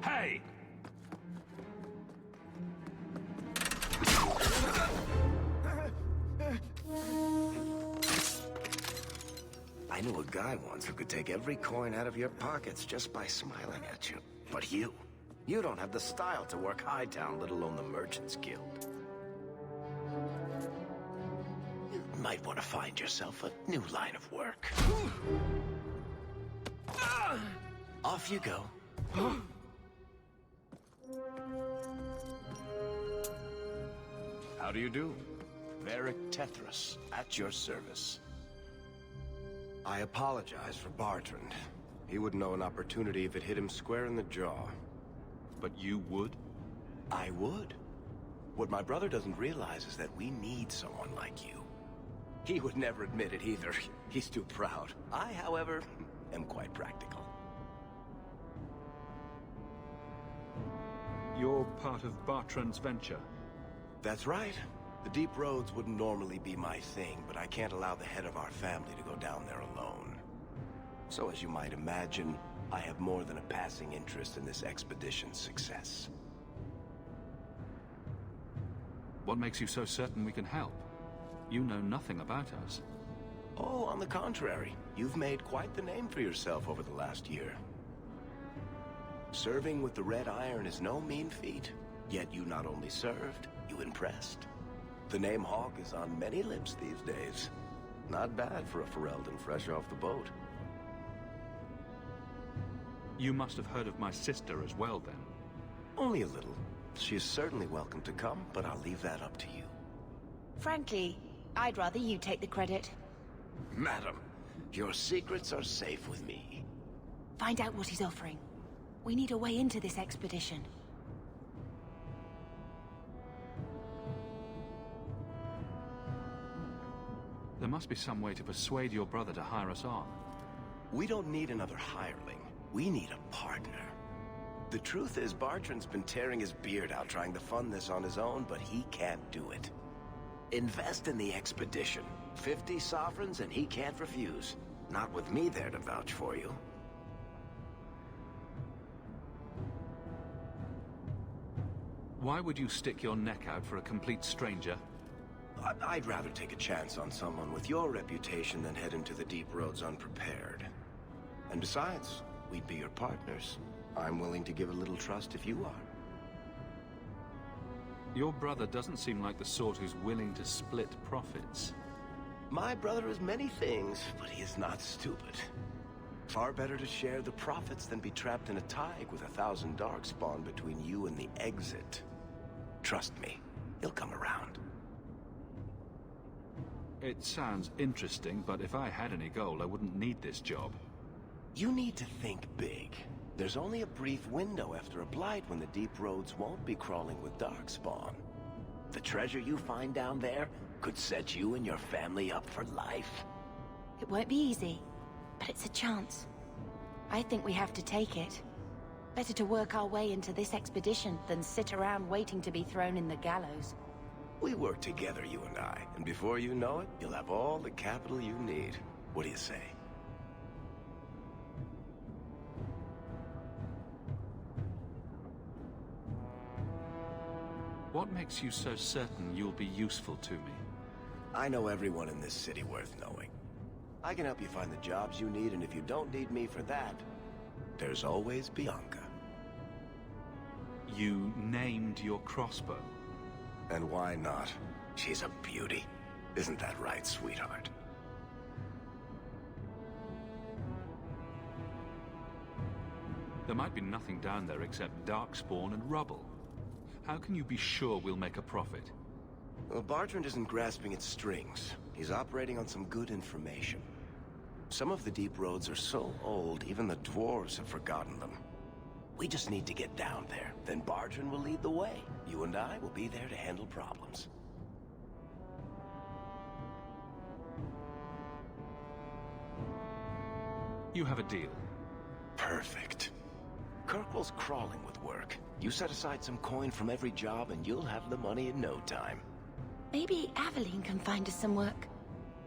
Hey! I knew a guy once who could take every coin out of your pockets just by smiling at you. But you don't have the style to work Hightown, let alone the Merchants Guild. You might want to find yourself a new line of work. Off you go. How do you do? Varric Tethras, at your service. I apologize for Bartrand. He wouldn't know an opportunity if it hit him square in the jaw. But you would? I would. What my brother doesn't realize is that we need someone like you. He would never admit it either. He's too proud. I, however, am quite practical. You're part of Bartrand's venture? That's right. The deep roads wouldn't normally be my thing, but I can't allow the head of our family to go down there alone. So as you might imagine, I have more than a passing interest in this expedition's success. What makes you so certain we can help? You know nothing about us. Oh, on the contrary. You've made quite the name for yourself over the last year. Serving with the Red Iron is no mean feat. Yet you not only served, you impressed. The name Hawk is on many lips these days. Not bad for a Ferelden fresh off the boat. You must have heard of my sister as well, then. Only a little. She is certainly welcome to come, but I'll leave that up to you. Frankly, I'd rather you take the credit. Madam, your secrets are safe with me. Find out what he's offering. We need a way into this expedition. There must be some way to persuade your brother to hire us on. We don't need another hireling. We need a partner. The truth is, Bartrand's been tearing his beard out trying to fund this on his own, but he can't do it. Invest in the expedition. 50 sovereigns and he can't refuse. Not with me there to vouch for you. Why would you stick your neck out for a complete stranger? I'd rather take a chance on someone with your reputation than head into the deep roads unprepared. And besides, we'd be your partners. I'm willing to give a little trust if you are. Your brother doesn't seem like the sort who's willing to split profits. My brother is many things, but he is not stupid. Far better to share the profits than be trapped in a tide with 1,000 darkspawn between you and the exit. Trust me, he'll come around. It sounds interesting, but if I had any gold, I wouldn't need this job. You need to think big. There's only a brief window after a blight when the deep roads won't be crawling with darkspawn. The treasure you find down there could set you and your family up for life. It won't be easy, but it's a chance. I think we have to take it. Better to work our way into this expedition than sit around waiting to be thrown in the gallows. We work together, you and I, and before you know it, you'll have all the capital you need. What do you say? What makes you so certain you'll be useful to me? I know everyone in this city worth knowing. I can help you find the jobs you need, and if you don't need me for that, there's always Bianca. You named your crossbow. And why not? She's a beauty. Isn't that right, sweetheart? There might be nothing down there except darkspawn and rubble. How can you be sure we'll make a profit? Well, Bartrand isn't grasping at strings. He's operating on some good information. Some of the deep roads are so old, even the dwarves have forgotten them. We just need to get down there. Then Bartrand will lead the way. You and I will be there to handle problems. You have a deal. Perfect. Kirkwall's crawling with work. You set aside some coin from every job and you'll have the money in no time. Maybe Aveline can find us some work.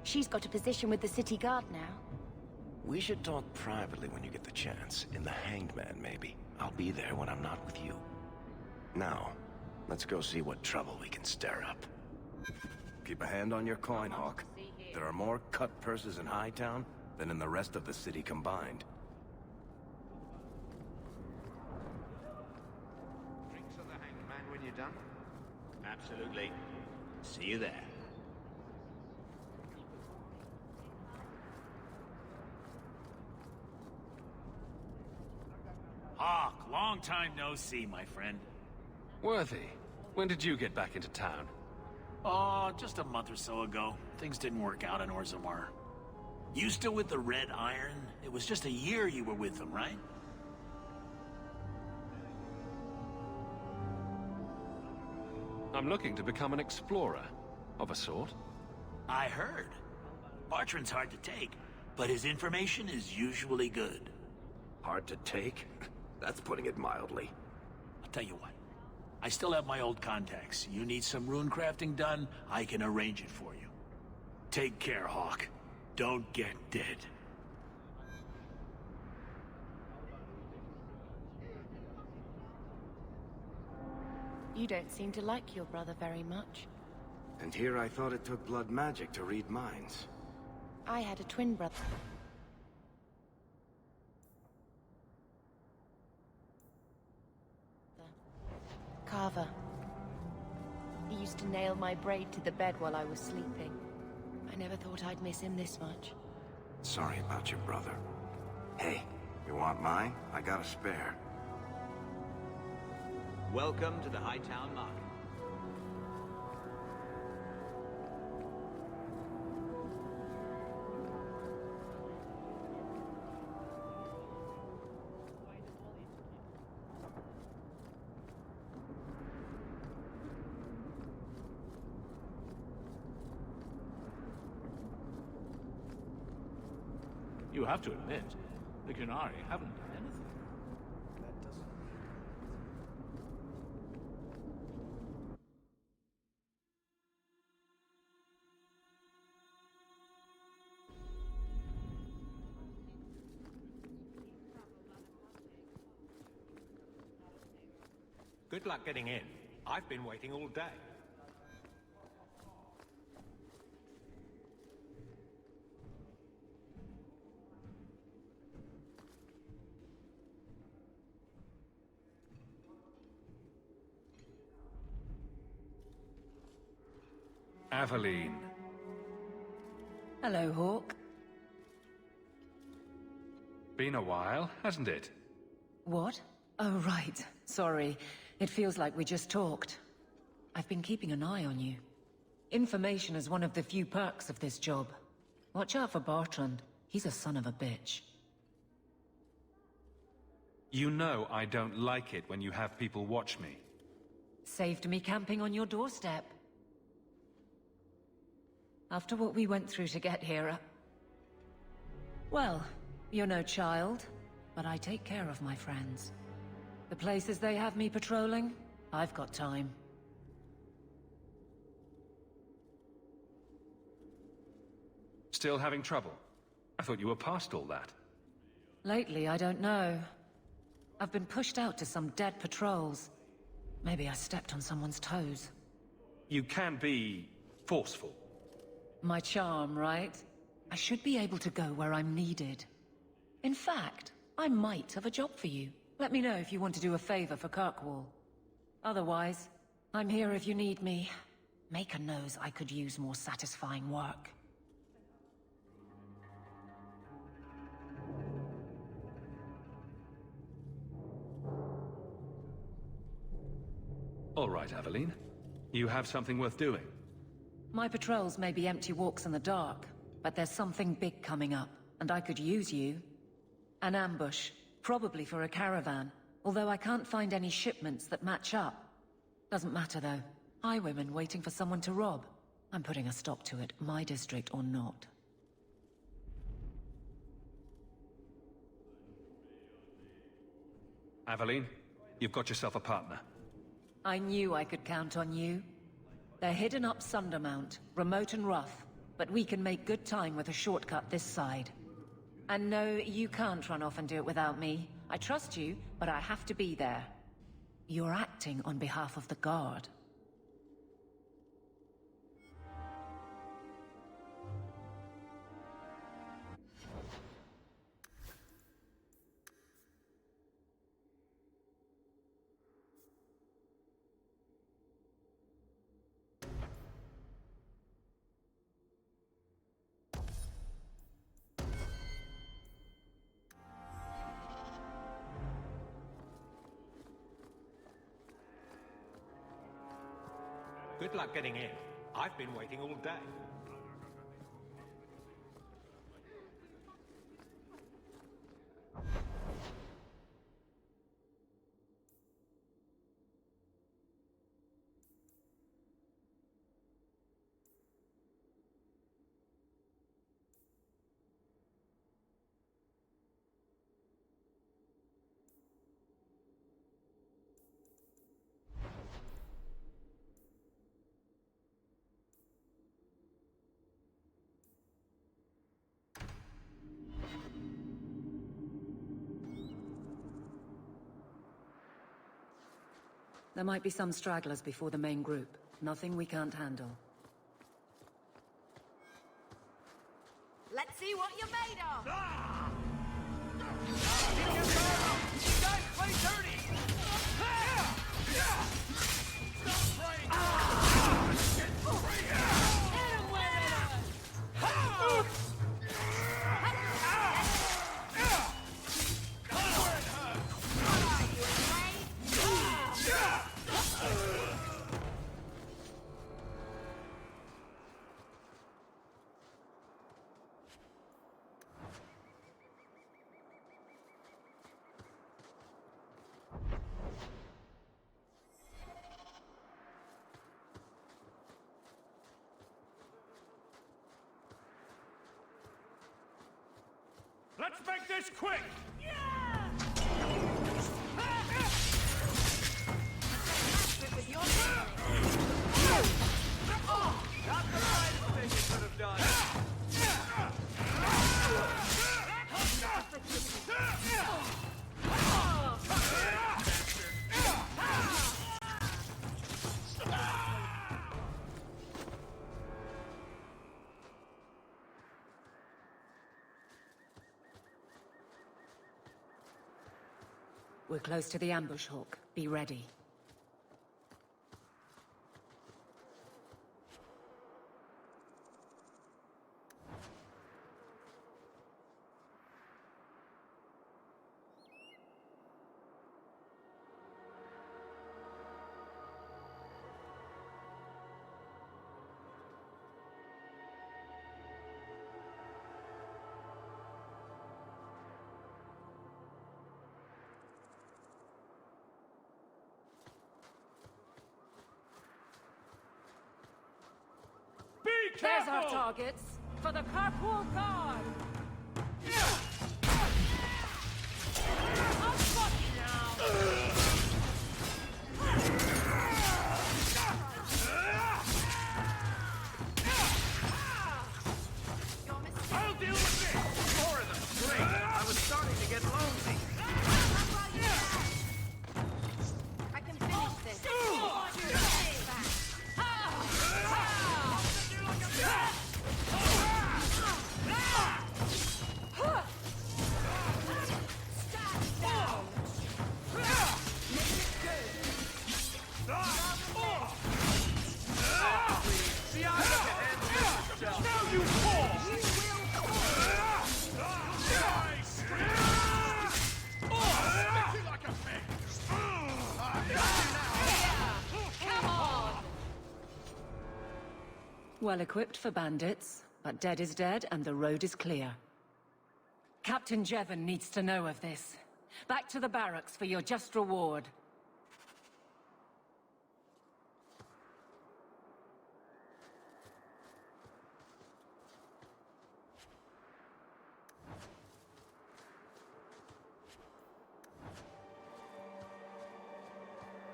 She's got a position with the city guard now. We should talk privately when you get the chance. In the Hanged Man, maybe. I'll be there when I'm not with you. Now, let's go see what trouble we can stir up. Keep a hand on your coin, Hawk. There are more cut purses in Hightown than in the rest of the city combined. Drinks of the Hanged Man when you're done? Absolutely. See you there. Hawk, long time no see, my friend. Worthy, when did you get back into town? Oh, just a month or so ago. Things didn't work out in Orzammar. You still with the Red Iron? It was just a year you were with them, right? I'm looking to become an explorer, of a sort. I heard. Bartrand's hard to take, but his information is usually good. Hard to take? That's putting it mildly. I'll tell you what. I still have my old contacts. You need some rune crafting done, I can arrange it for you. Take care, Hawk. Don't get dead. You don't seem to like your brother very much. And here I thought it took blood magic to read minds. I had a twin brother. Carver. He used to nail my braid to the bed while I was sleeping. I never thought I'd miss him this much. Sorry about your brother. Hey, you want mine? I got a spare. Welcome to the Hightown Market. You have to admit, the Qunari haven't done anything. Good luck getting in. I've been waiting all day. Aveline. Hello, Hawk. Been a while, hasn't it? What? Oh, right. Sorry. It feels like we just talked. I've been keeping an eye on you. Information is one of the few perks of this job. Watch out for Bartrand. He's a son of a bitch. You know I don't like it when you have people watch me. Saved me camping on your doorstep. After what we went through to get here, well, you're no child, but I take care of my friends. The places they have me patrolling, I've got time. Still having trouble? I thought you were past all that. Lately, I don't know. I've been pushed out to some dead patrols. Maybe I stepped on someone's toes. You can be forceful. My charm, right? I should be able to go where I'm needed. In fact, I might have a job for you. Let me know if you want to do a favor for Kirkwall. Otherwise, I'm here if you need me. Maker knows I could use more satisfying work. All right, Aveline. You have something worth doing. My patrols may be empty walks in the dark, but there's something big coming up, and I could use you. An ambush, probably for a caravan, although I can't find any shipments that match up. Doesn't matter though. Highwaymen waiting for someone to rob. I'm putting a stop to it, my district or not. Aveline, you've got yourself a partner. I knew I could count on you. They're hidden up Sundermount, remote and rough, but we can make good time with a shortcut this side. And no, you can't run off and do it without me. I trust you, but I have to be there. You're acting on behalf of the Guard. Good luck getting in. I've been waiting all day. There might be some stragglers before the main group. Nothing we can't handle. Let's see what you're made of! You guys play dirty! Stop praying! Hit him where it hurts! Let's make this quick! Not the brightest thing you could have done. We're close to the ambush, Hawk. Be ready. There's our targets for the Kirkwall Guard! I'll spot you now! I'll deal with this! More of them! Great! I was starting to get lonely. I can finish this. Well equipped for bandits, but dead is dead and the road is clear. Captain Jevon needs to know of this. Back to the barracks for your just reward.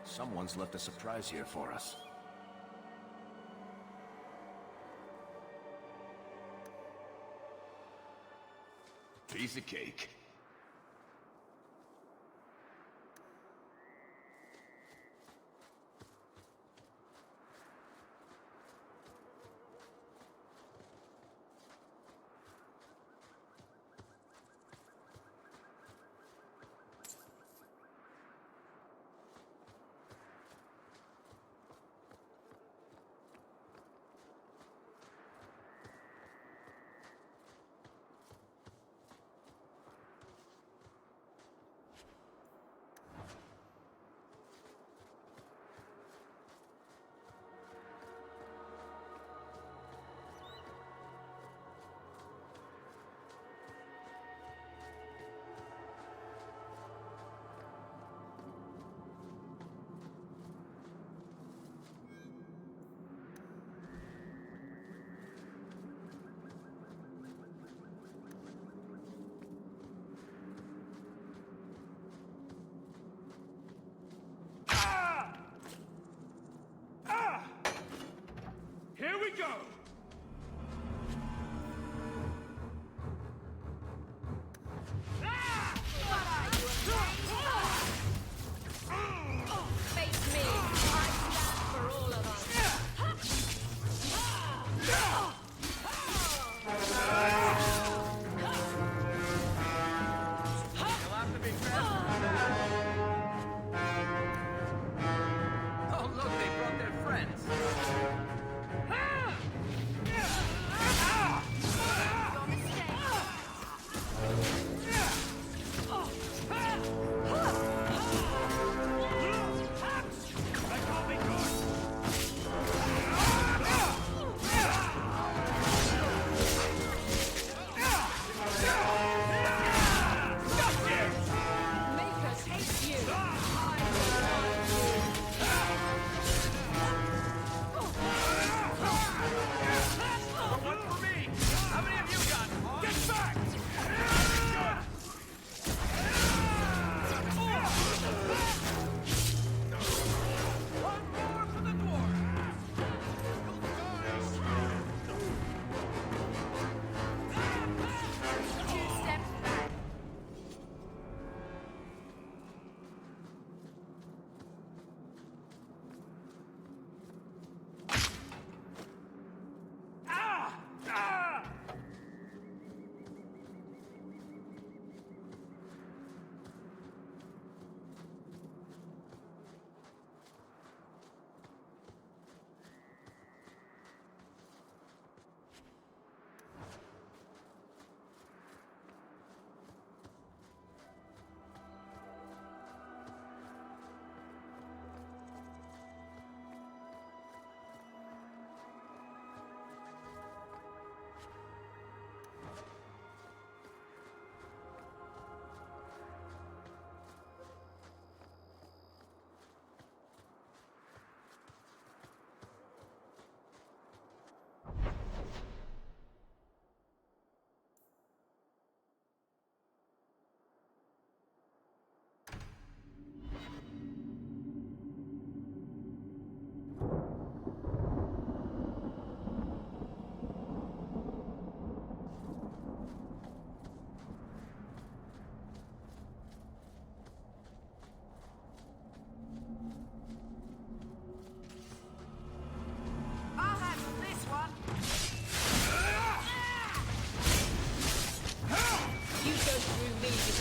Someone's left a surprise here for us. Piece of cake. Here we go! Face me!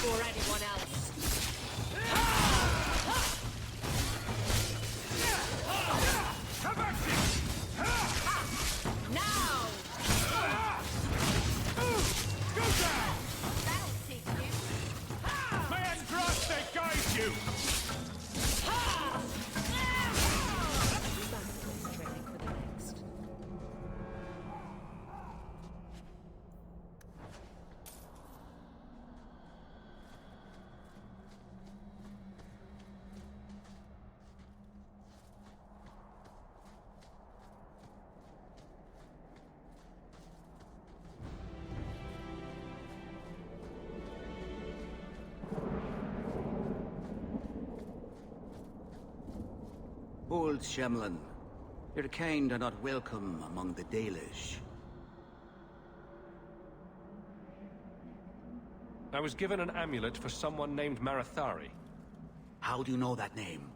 before anyone else. Now! Go down! That'll teach you. May Andraste guide you! Training for the next. Old Shemlin, your kind are not welcome among the Dalish. I was given an amulet for someone named Marathari. How do you know that name?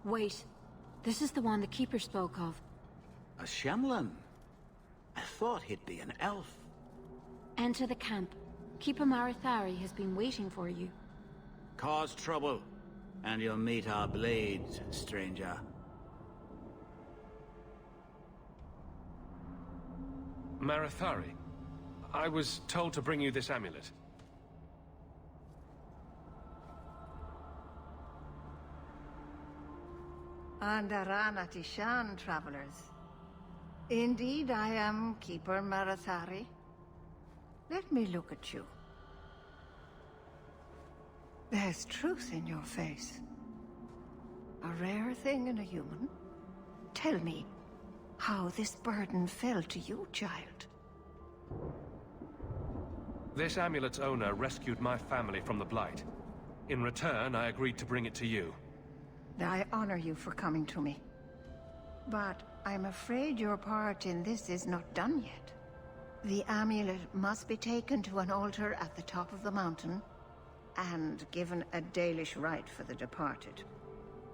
Wait. This is the one the Keeper spoke of. A Shemlin? I thought he'd be an elf. Enter the camp. Keeper Marathari has been waiting for you. Cause trouble, and you'll meet our blades, stranger. Marathari, I was told to bring you this amulet. Andarana Tishan, travelers. Indeed, I am Keeper Marathari. Let me look at you. There's truth in your face. A rare thing in a human. Tell me how this burden fell to you, child. This amulet's owner rescued my family from the Blight. In return, I agreed to bring it to you. I honor you for coming to me. But I'm afraid your part in this is not done yet. The amulet must be taken to an altar at the top of the mountain and given a Dalish rite for the departed.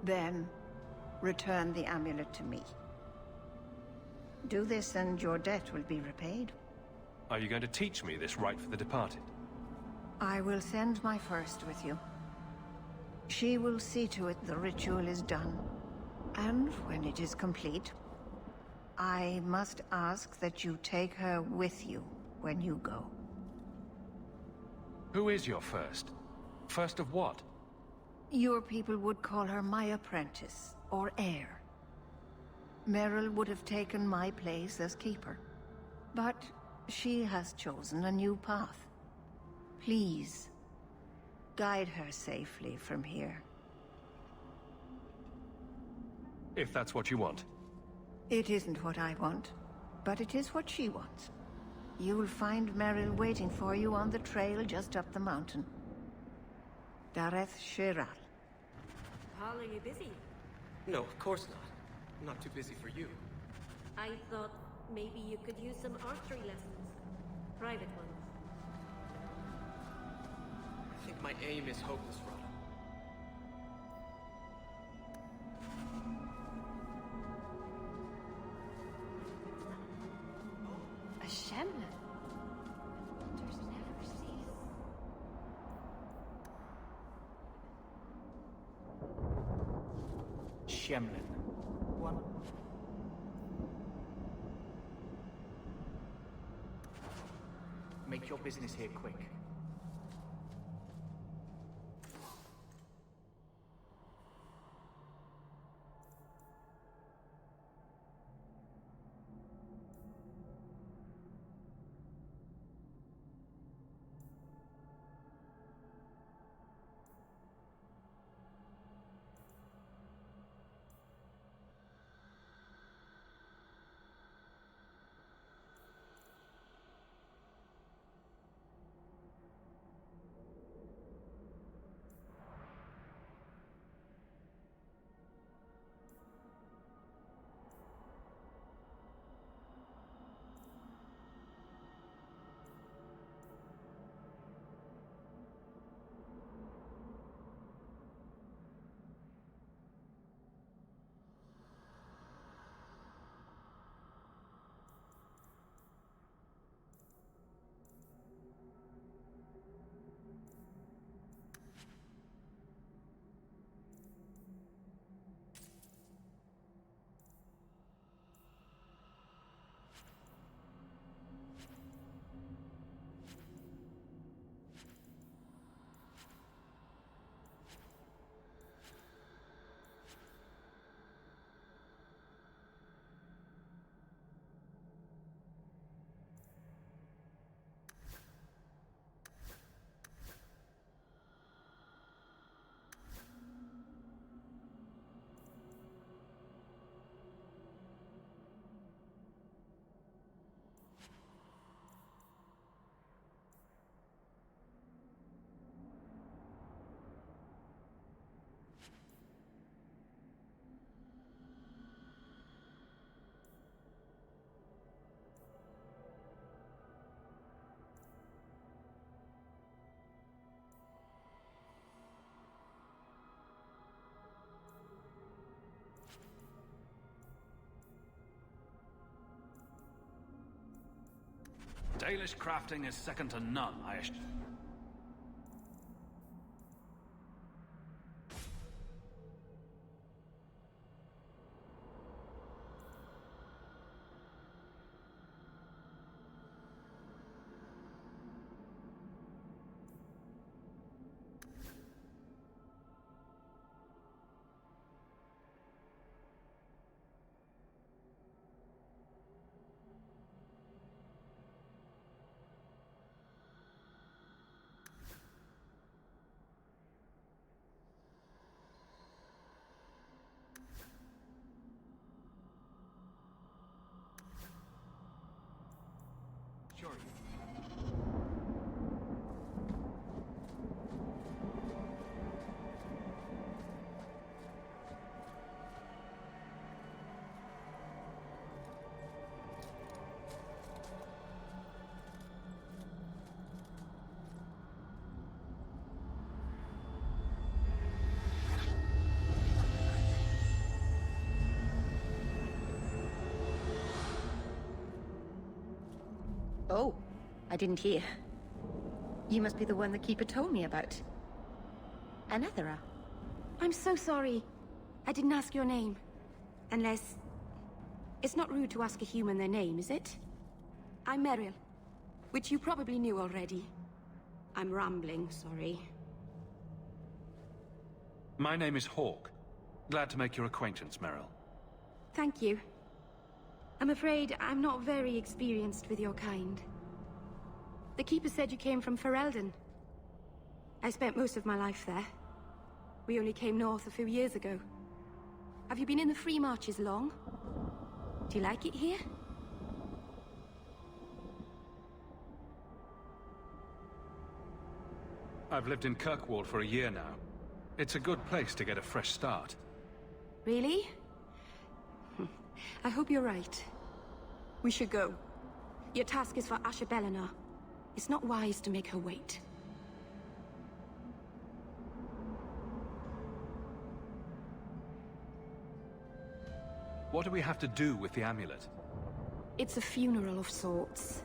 Then, return the amulet to me. Do this and your debt will be repaid. Are you going to teach me this rite for the departed? I will send my first with you. She will see to it the ritual is done. And when it is complete, I must ask that you take her with you when you go. Who is your first? First of what? Your people would call her my apprentice, or heir. Meryl would have taken my place as keeper. But she has chosen a new path. Please, guide her safely from here. If that's what you want. It isn't what I want, but it is what she wants. You'll find Meryl waiting for you on the trail just up the mountain. Dareth Shiral. Paul, are you busy? No, of course not. I'm not too busy for you. I thought maybe you could use some archery lessons. Private ones. I think my aim is hopeless, Rada. A Shemlin? Wonders never cease. Shemlin. One. Make your business here quick. Dalish crafting is second to none, I assure. Oh, I didn't hear. You must be the one the Keeper told me about. Anethera. I'm so sorry. I didn't ask your name. Unless... It's not rude to ask a human their name, is it? I'm Meryl, which you probably knew already. I'm rambling, sorry. My name is Hawk. Glad to make your acquaintance, Meryl. Thank you. I'm afraid I'm not very experienced with your kind. The Keeper said you came from Ferelden. I spent most of my life there. We only came north a few years ago. Have you been in the Free Marches long? Do you like it here? I've lived in Kirkwall for a year now. It's a good place to get a fresh start. Really? I hope you're right. We should go. Your task is for Asher Bellinar. It's not wise to make her wait. What do we have to do with the amulet? It's a funeral of sorts.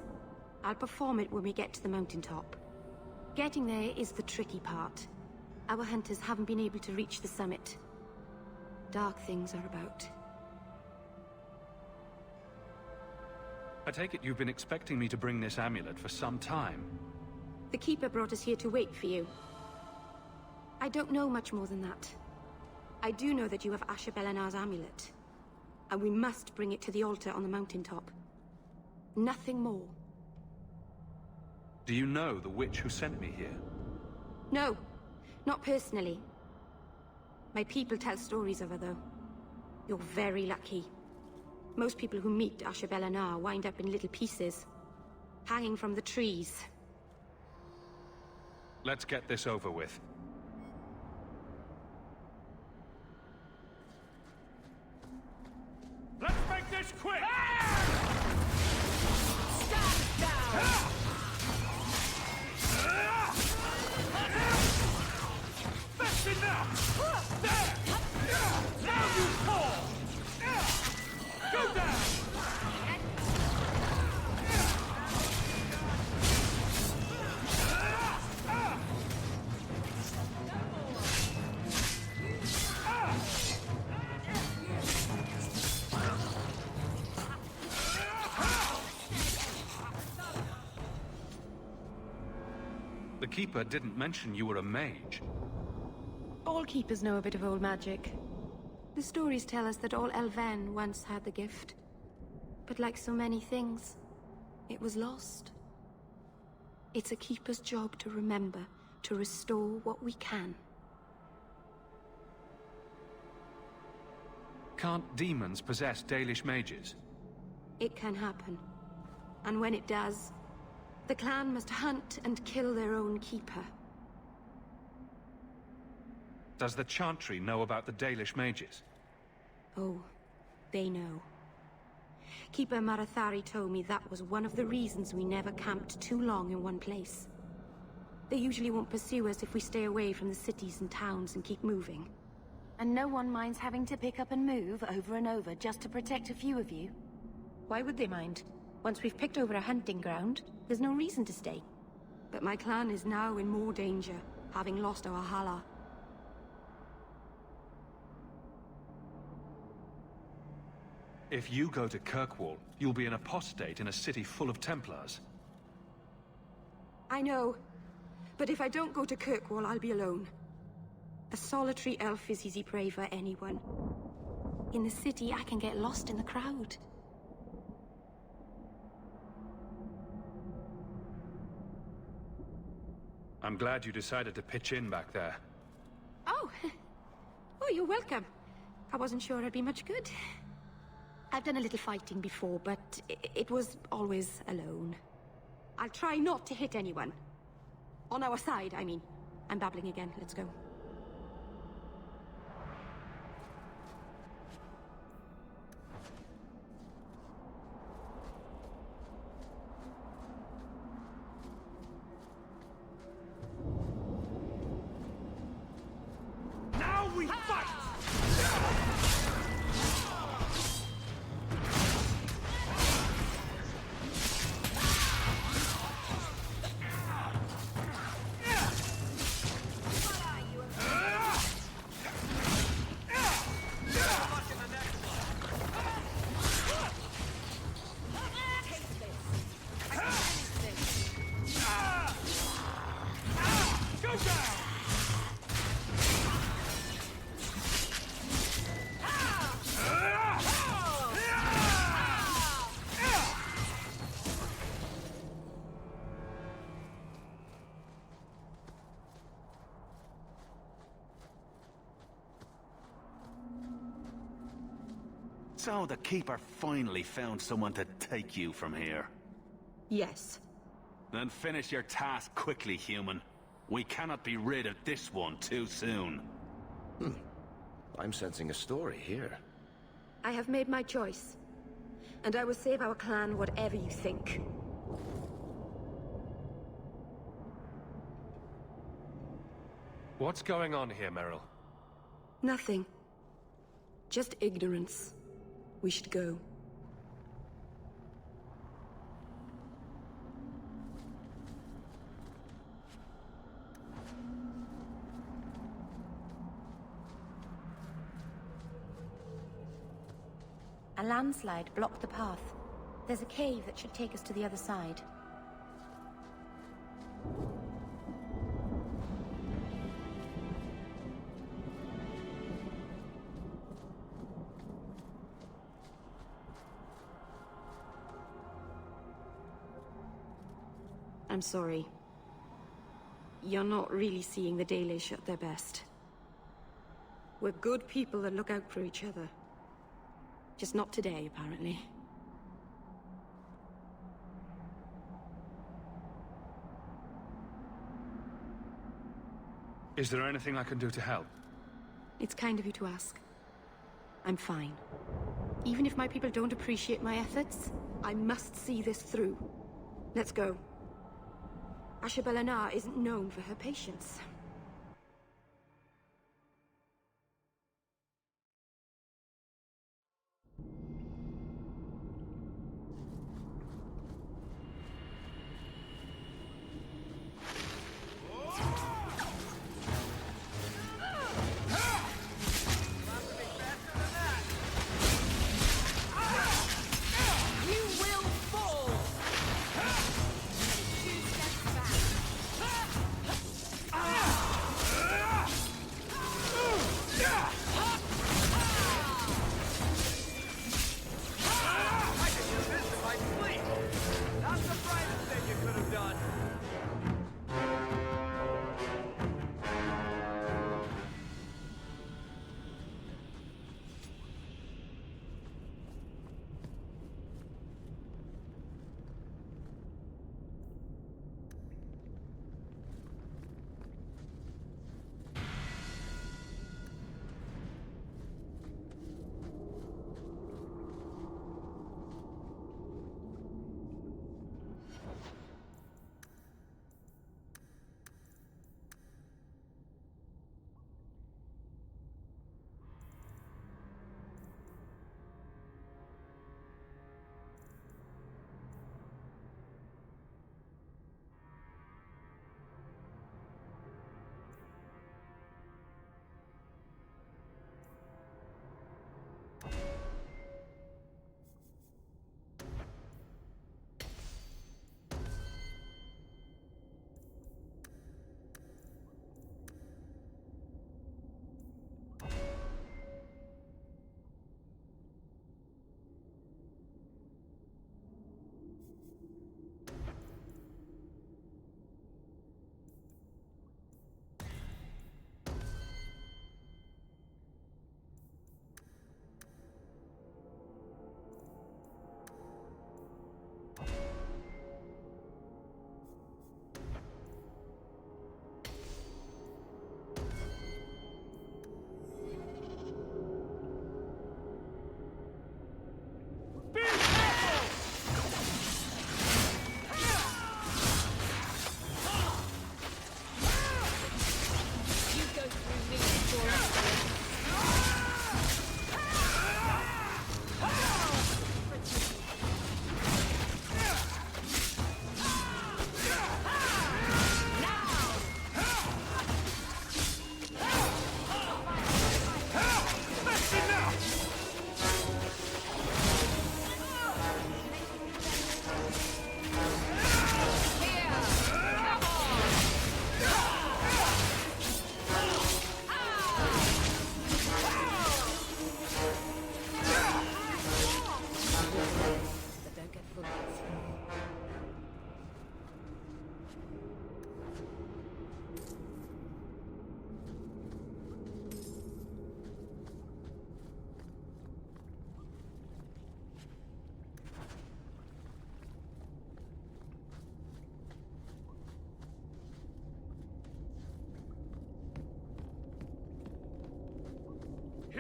I'll perform it when we get to the mountaintop. Getting there is the tricky part. Our hunters haven't been able to reach the summit. Dark things are about. I take it you've been expecting me to bring this amulet for some time. The Keeper brought us here to wait for you. I don't know much more than that. I do know that you have Asher Bellinar's amulet. And we must bring it to the altar on the mountaintop. Nothing more. Do you know the witch who sent me here? No, not personally. My people tell stories of her, though. You're very lucky. Most people who meet Asher Bellinar wind up in little pieces, hanging from the trees. Let's get this over with. Let's make this quick! Stand down! That's enough! There! Now you fall! Go down! The Keeper didn't mention you were a mage. All Keepers know a bit of old magic. The stories tell us that all Elven once had the gift. But like so many things, it was lost. It's a Keeper's job to remember, to restore what we can. Can't demons possess Dalish mages? It can happen. And when it does, the clan must hunt and kill their own Keeper. Does the Chantry know about the Dalish mages? Oh, they know. Keeper Marathari told me that was one of the reasons we never camped too long in one place. They usually won't pursue us if we stay away from the cities and towns and keep moving. And no one minds having to pick up and move over and over just to protect a few of you. Why would they mind? What Once we've picked over a hunting ground, there's no reason to stay. But my clan is now in more danger, having lost our Hala. If you go to Kirkwall, you'll be an apostate in a city full of Templars. I know. But if I don't go to Kirkwall, I'll be alone. A solitary elf is easy prey for anyone. In the city, I can get lost in the crowd. I'm glad you decided to pitch in back there. Oh! Oh, you're welcome. I wasn't sure I'd be much good. I've done a little fighting before, but it was always alone. I'll try not to hit anyone. On our side, I mean. I'm babbling again. Let's go. Now we fight! So the Keeper finally found someone to take you from here. Yes. Then finish your task quickly, human. We cannot be rid of this one too soon. I'm sensing a story here. I have made my choice. And I will save our clan whatever you think. What's going on here, Meryl? Nothing. Just ignorance. We should go. A landslide blocked the path. There's a cave that should take us to the other side. I'm sorry. You're not really seeing the Dalish at their best. We're good people that look out for each other. Just not today, apparently. Is there anything I can do to help? It's kind of you to ask. I'm fine. Even if my people don't appreciate my efforts, I must see this through. Let's go. Ashabelana isn't known for her patience. Ah!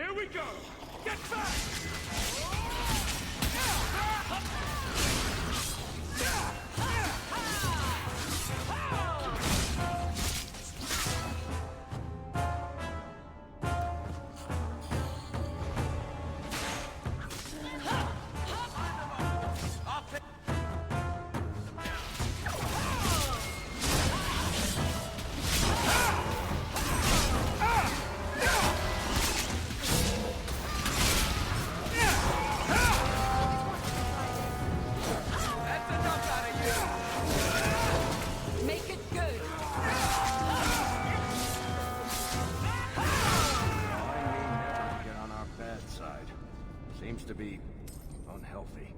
Here we go! Get back! Make it good! Get on our bad side. Seems to be unhealthy.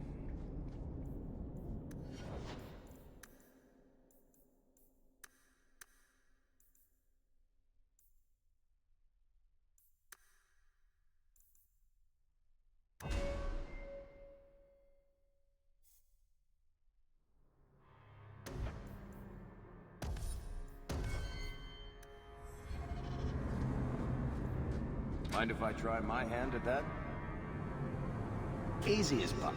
Mind if I try my hand at that? Easy as pie.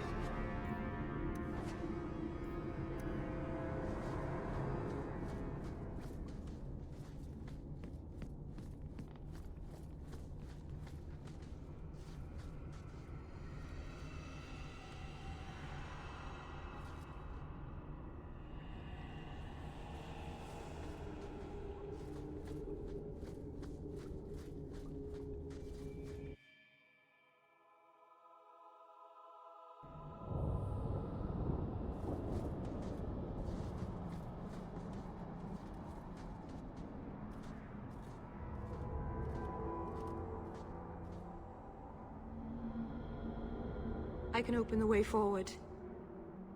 I can open the way forward.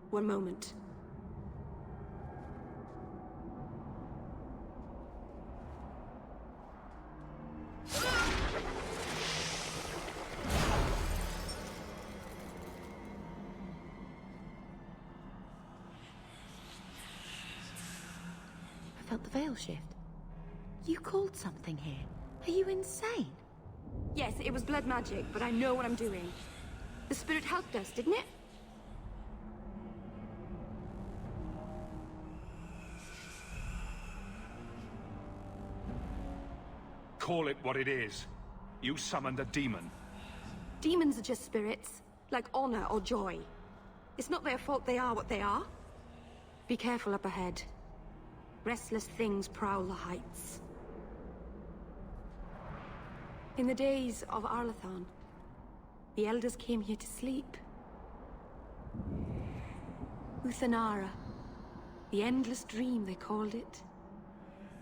One moment. I felt the veil shift. You called something here. Are you insane? Yes, it was blood magic, but I know what I'm doing. The spirit helped us, didn't it? Call it what it is. You summoned a demon. Demons are just spirits, like honor or joy. It's not their fault they are what they are. Be careful up ahead. Restless things prowl the heights. In the days of Arlathan, the elders came here to sleep. Uthanara, the endless dream they called it.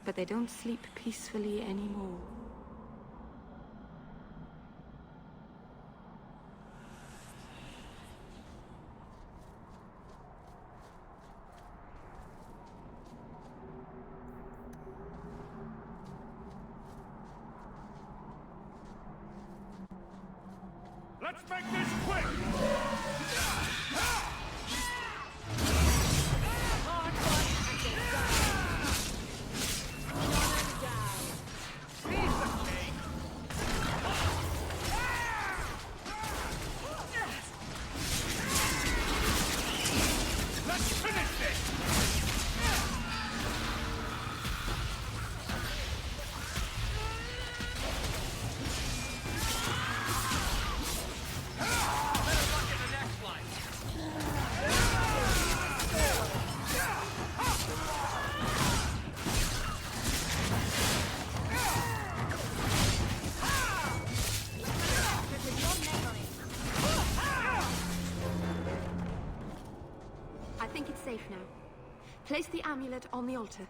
But they don't sleep peacefully anymore. Let's make this quick! Let's finish this! I think it's safe now. Place the amulet on the altar.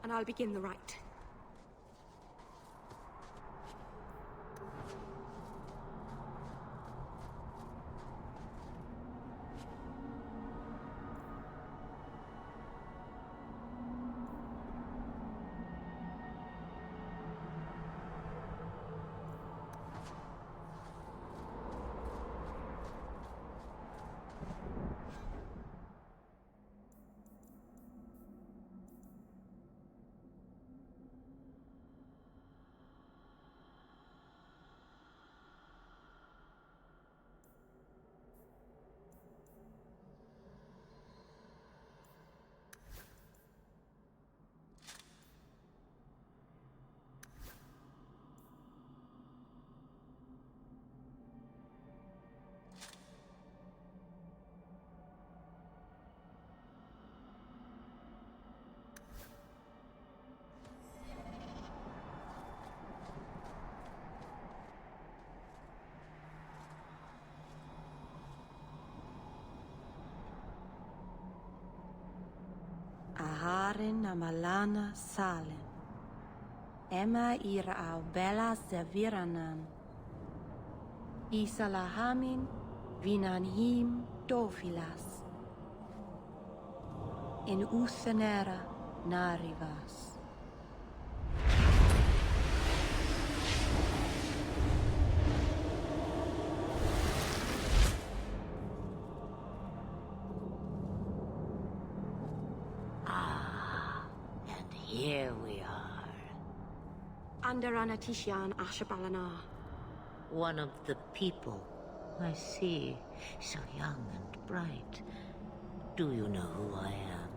And I'll begin the rite. malana salen. Emma ira au bella zaviranan. Isalahamin vinanhim dofilas. In uthenera narivas. And here we are. Under Anatishan Ashabalana. One of the people. I see. So young and bright. Do you know who I am,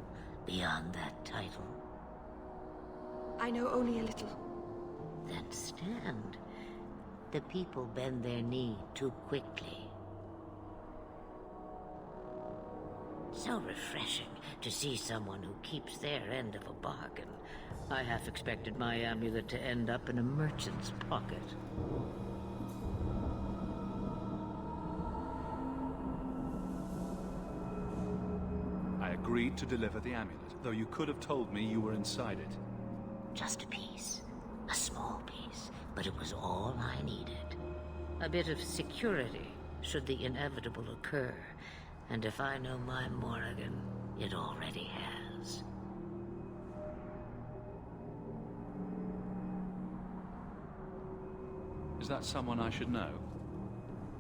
beyond that title? I know only a little. Then stand. The people bend their knee too quickly. So refreshing to see someone who keeps their end of a bargain. I half expected my amulet to end up in a merchant's pocket. I agreed to deliver the amulet, though you could have told me you were inside it. Just a piece. A small piece, but it was all I needed. A bit of security, should the inevitable occur. And if I know my Morrigan, it already has. Is that someone I should know?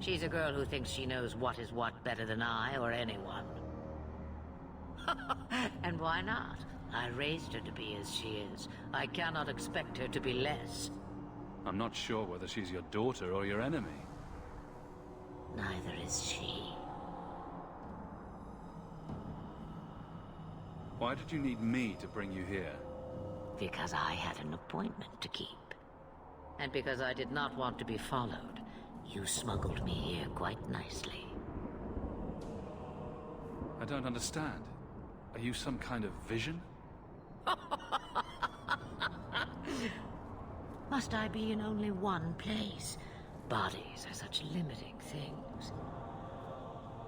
She's a girl who thinks she knows what is what better than I or anyone. And why not? I raised her to be as she is. I cannot expect her to be less. I'm not sure whether she's your daughter or your enemy. Neither is she. Why did you need me to bring you here? Because I had an appointment to keep. And because I did not want to be followed, you smuggled me here quite nicely. I don't understand. Are you some kind of vision? Must I be in only one place? Bodies are such limiting things.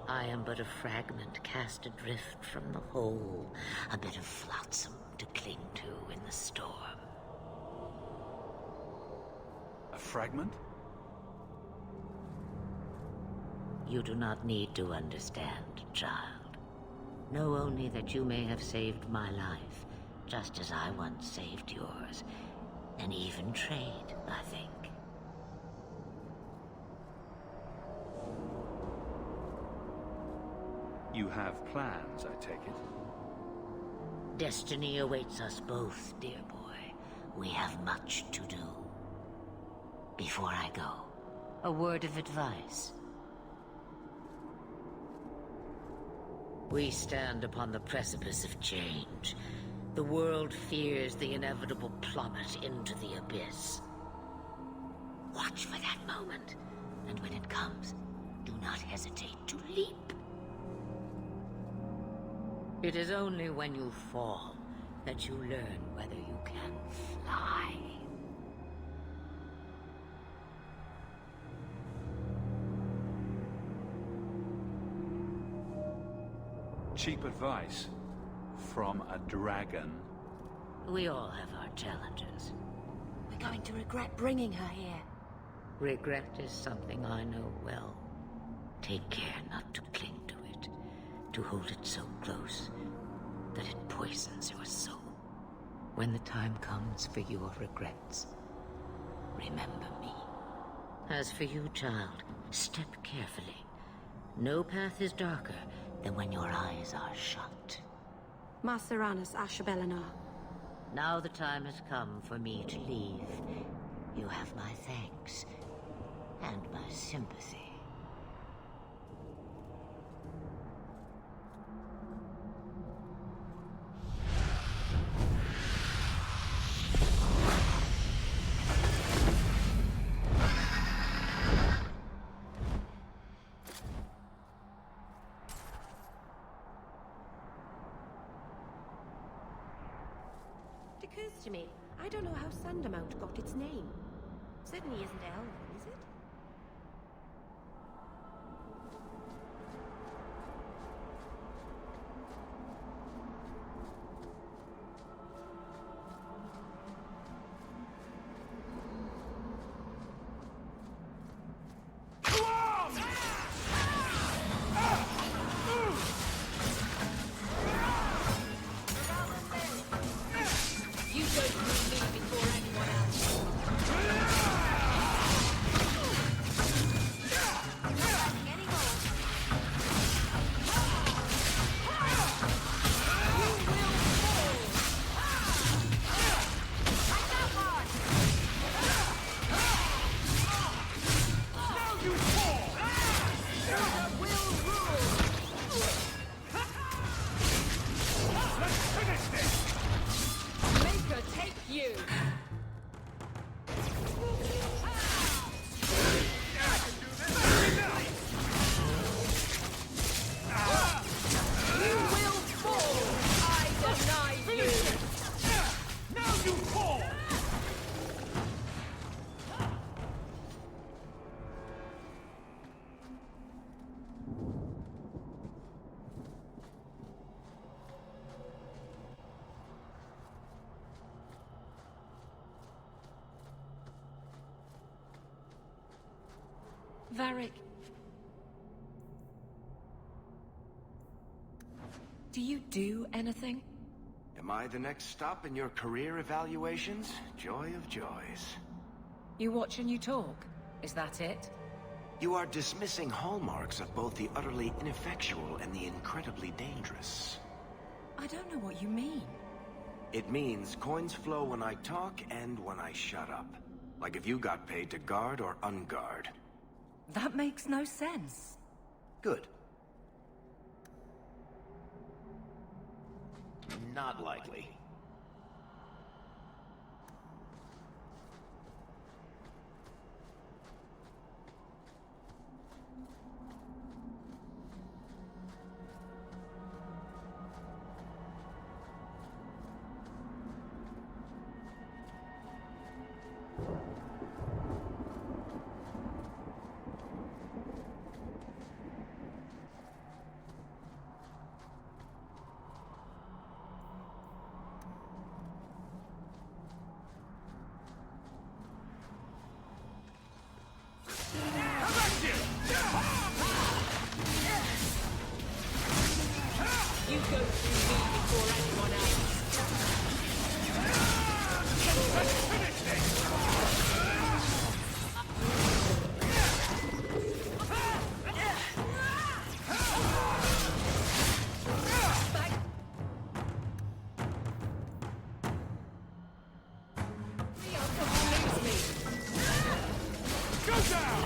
I am but a fragment cast adrift from the whole, a bit of flotsam to cling to in the storm. A fragment? You do not need to understand, child. Know only that you may have saved my life, just as I once saved yours. An even trade, I think. You have plans, I take it? Destiny awaits us both, dear boy. We have much to do. Before I go, a word of advice. We stand upon the precipice of change. The world fears the inevitable plummet into the abyss. Watch for that moment, and when it comes, do not hesitate to leap. It is only when you fall that you learn whether you can fly. Cheap advice from a dragon. We all have our challenges. We're going to regret bringing her here. Regret is something I know well. Take care not to cling to it, to hold it so close that it poisons your soul. When the time comes for your regrets, remember me. As for you, child, step carefully. No path is darker than when your eyes are shut. Maseranus Ashabelana. Now the time has come for me to leave. You have my thanks and my sympathy. It occurs to me, I don't know how Sandamount got its name. Certainly isn't Elven, is it? you fall! Varric. Do you do anything? Am I the next stop in your career evaluations? Joy of joys. You watch and you talk. Is that it? You are dismissing hallmarks of both the utterly ineffectual and the incredibly dangerous. I don't know what you mean. It means coins flow when I talk and when I shut up. Like if you got paid to guard or unguard. That makes no sense. Good. Not likely. You go through me before anyone else. Go down!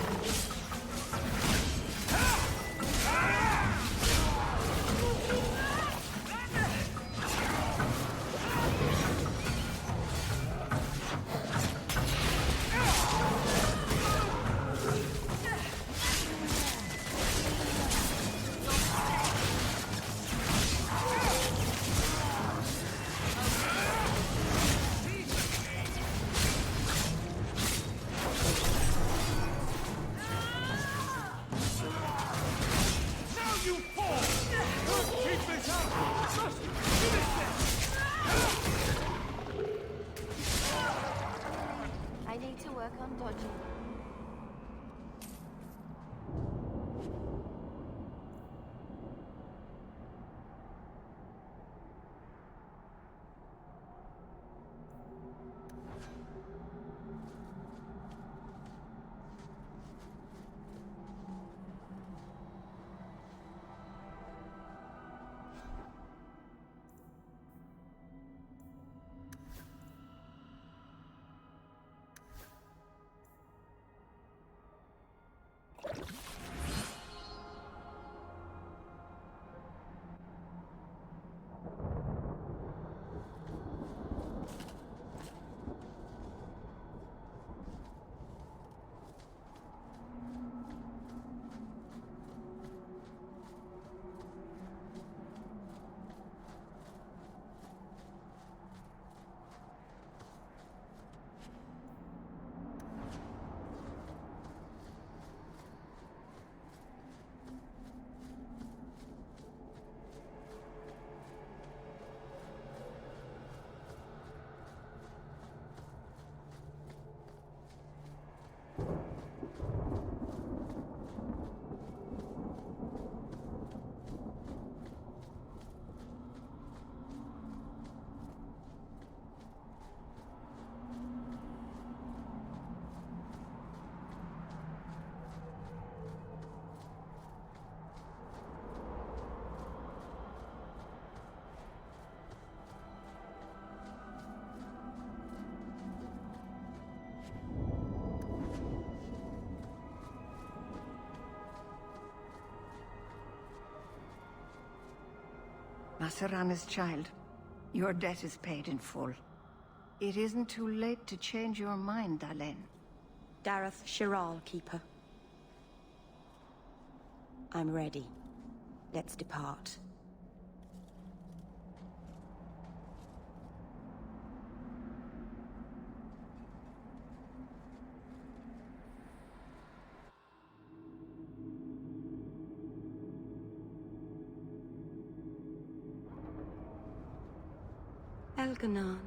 I need to work on dodging. Masarana's child, your debt is paid in full. It isn't too late to change your mind, Dalen. Dareth Shiral, Keeper. I'm ready. Let's depart. Elganon.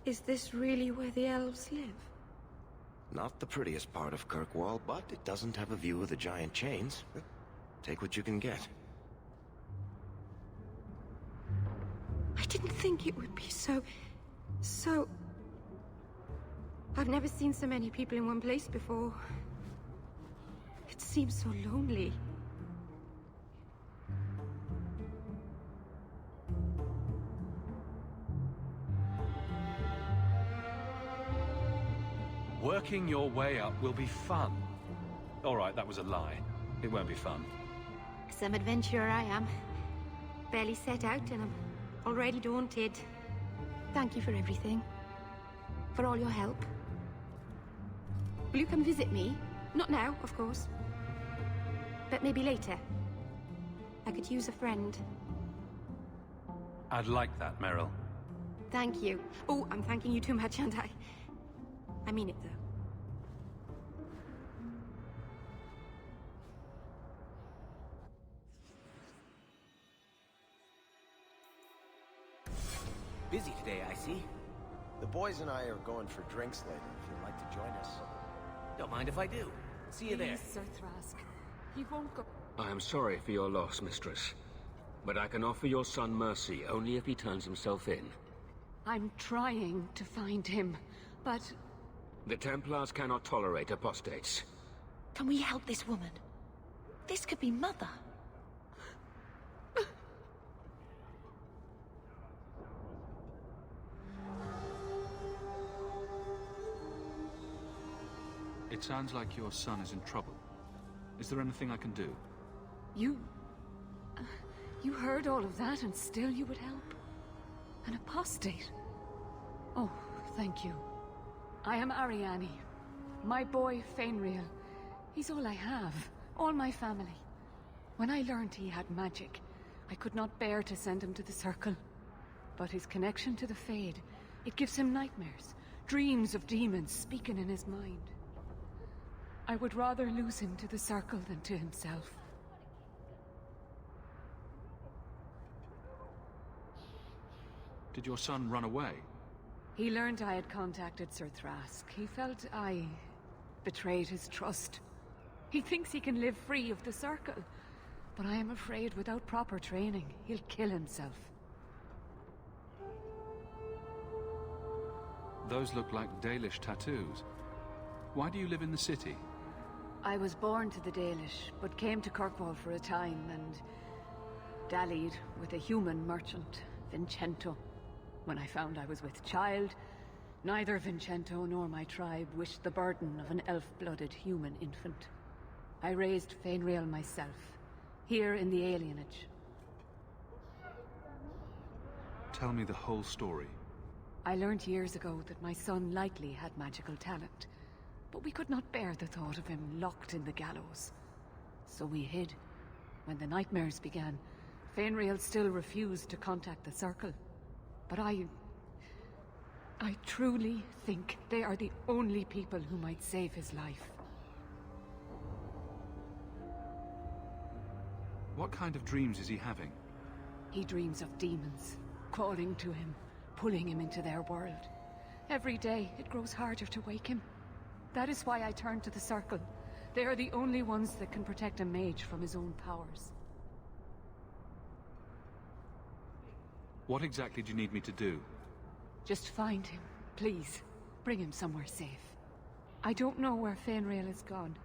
Is this really where the elves live? Not the prettiest part of Kirkwall, but it doesn't have a view of the giant chains. Take what you can get. I didn't think it would be so... I've never seen so many people in one place before. It seems so lonely. Working your way up will be fun. All right, that was a lie. It won't be fun. Some adventurer I am. Barely set out and I'm already daunted. Thank you for everything. For all your help. Will you come visit me? Not now, of course. But maybe later. I could use a friend. I'd like that, Meryl. Thank you. Oh, I'm thanking you too much, aren't I? I mean it, though. Busy today, I see. The boys and I are going for drinks later, if you'd like to join us. Don't mind if I do. See you there. Sir Thrask. He won't go... I am sorry for your loss, mistress. But I can offer your son mercy only if he turns himself in. I'm trying to find him, but... The Templars cannot tolerate apostates. Can we help this woman? This could be Mother. It sounds like your son is in trouble. Is there anything I can do? You heard all of that and still you would help? An apostate? Oh, thank you. I am Ariane. My boy, Fainriel. He's all I have. All my family. When I learned he had magic, I could not bear to send him to the Circle. But his connection to the Fade, it gives him nightmares. Dreams of demons speaking in his mind. I would rather lose him to the Circle than to himself. Did your son run away? He learned I had contacted Sir Thrask. He felt I betrayed his trust. He thinks he can live free of the Circle. But I am afraid without proper training, he'll kill himself. Those look like Dalish tattoos. Why do you live in the city? I was born to the Dalish, but came to Kirkwall for a time and dallied with a human merchant, Vincento. When I found I was with child, neither Vincento nor my tribe wished the burden of an elf-blooded human infant. I raised Fainriel myself, here in the alienage. Tell me the whole story. I learned years ago that my son likely had magical talent, but we could not bear the thought of him locked in the gallows. So we hid. When the nightmares began, Fainriel still refused to contact the Circle. But I truly think they are the only people who might save his life. What kind of dreams is he having? He dreams of demons, calling to him, pulling him into their world. Every day, it grows harder to wake him. That is why I turned to the Circle. They are the only ones that can protect a mage from his own powers. What exactly do you need me to do? Just find him, please. Bring him somewhere safe. I don't know where Fainriel is gone,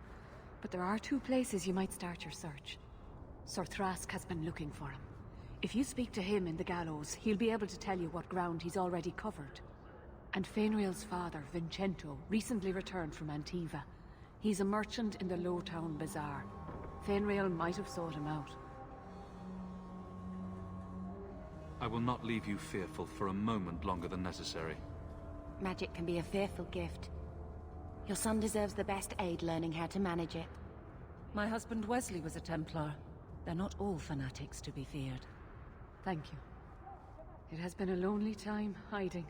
but there are 2 places you might start your search. Sir Thrask has been looking for him. If you speak to him in the gallows, he'll be able to tell you what ground he's already covered. And Fainriel's father, Vincento, recently returned from Antiva. He's a merchant in the Lowtown Bazaar. Fainriel might have sought him out. I will not leave you fearful for a moment longer than necessary. Magic can be a fearful gift. Your son deserves the best aid learning how to manage it. My husband Wesley was a Templar. They're not all fanatics to be feared. Thank you. It has been a lonely time hiding.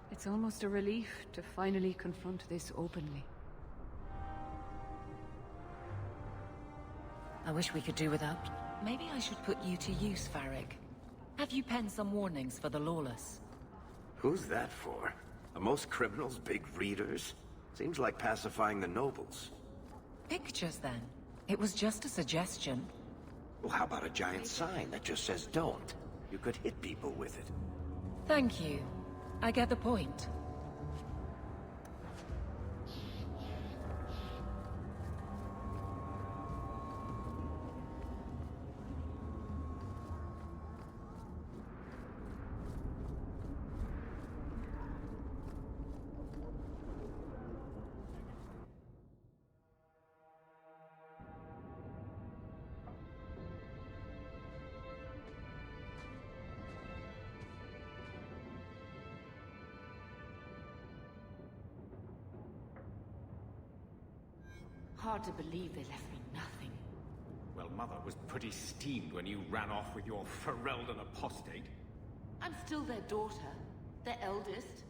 It's almost a relief to finally confront this openly. I wish we could do without. Maybe I should put you to use, Farrick. Have you penned some warnings for the lawless? Who's that for? Are most criminals big readers? Seems like pacifying the nobles. Pictures, then. It was just a suggestion. Well, how about a giant sign that just says don't? You could hit people with it. Thank you. I get the point. Hard to believe they left me nothing. Well, Mother was pretty steamed when you ran off with your Ferelden apostate. I'm still their daughter, their eldest.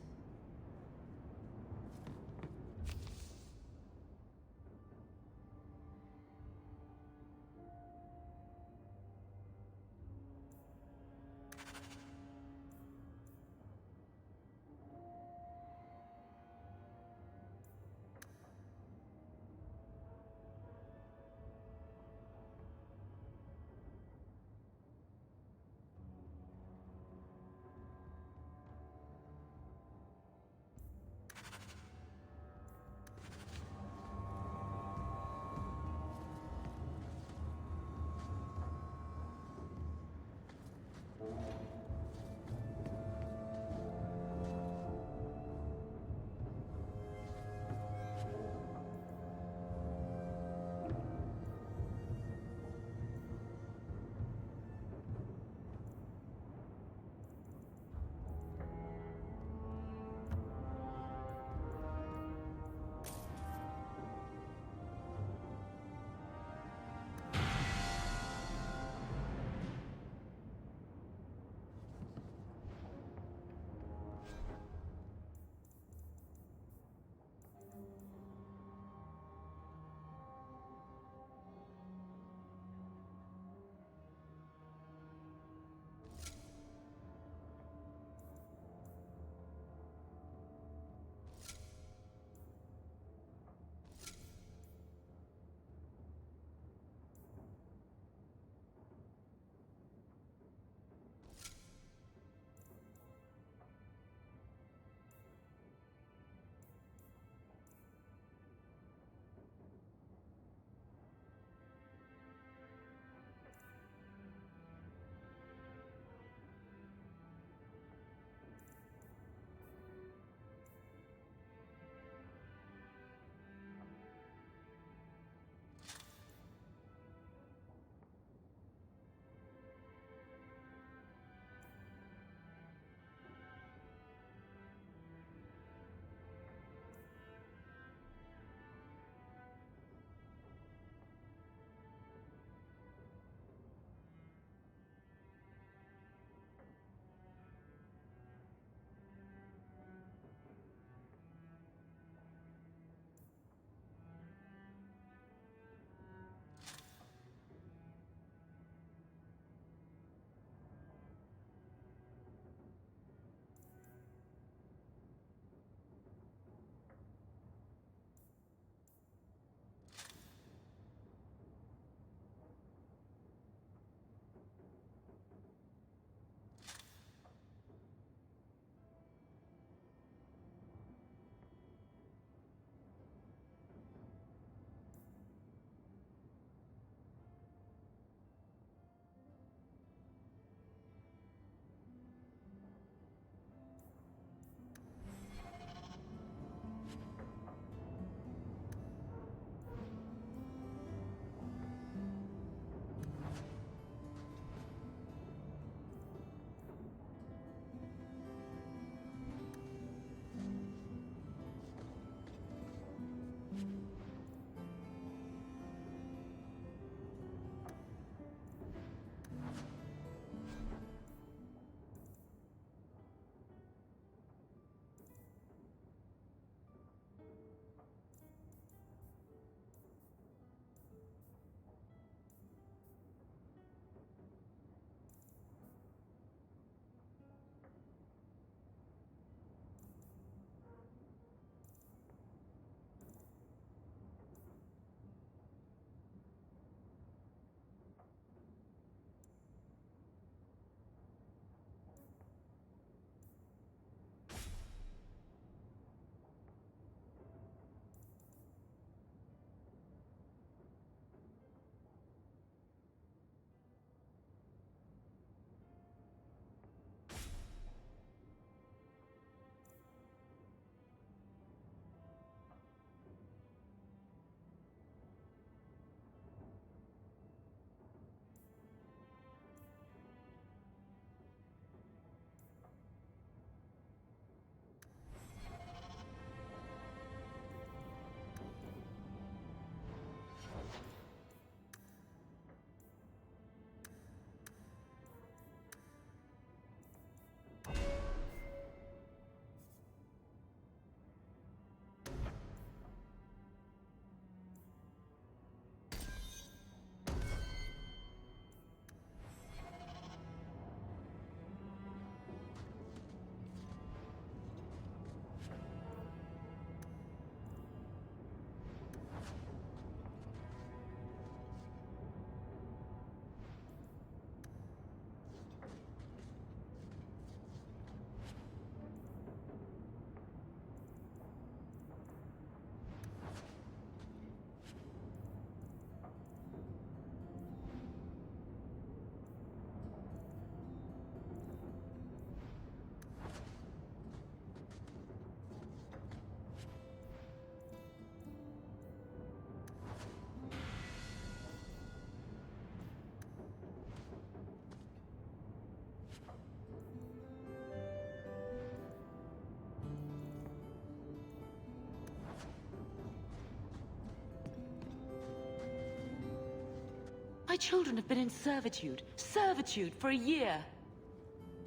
My children have been in servitude for a year.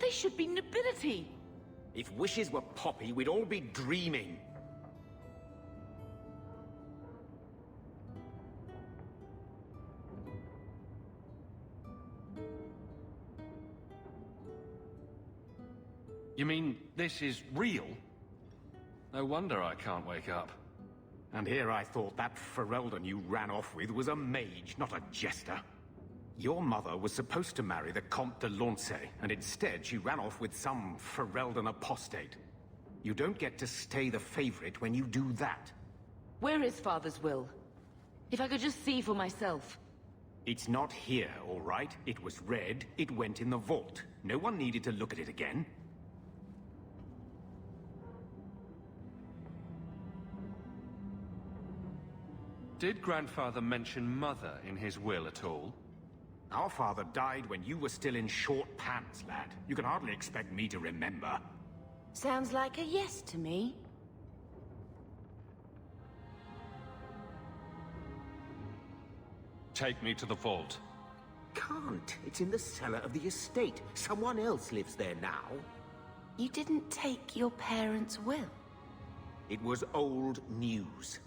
They should be nobility. If wishes were poppy, we'd all be dreaming. You mean this is real? No wonder I can't wake up. And here I thought that Ferelden you ran off with was a mage, not a jester. Your mother was supposed to marry the Comte de Launcey, and instead she ran off with some Ferelden apostate. You don't get to stay the favorite when you do that. Where is Father's will? If I could just see for myself. It's not here, all right? It was read, it went in the vault. No one needed to look at it again. Did Grandfather mention Mother in his will at all? Our father died when you were still in short pants, lad. You can hardly expect me to remember. Sounds like a yes to me. Take me to the vault. Can't. It's in the cellar of the estate. Someone else lives there now. You didn't take your parents' will. It was old news.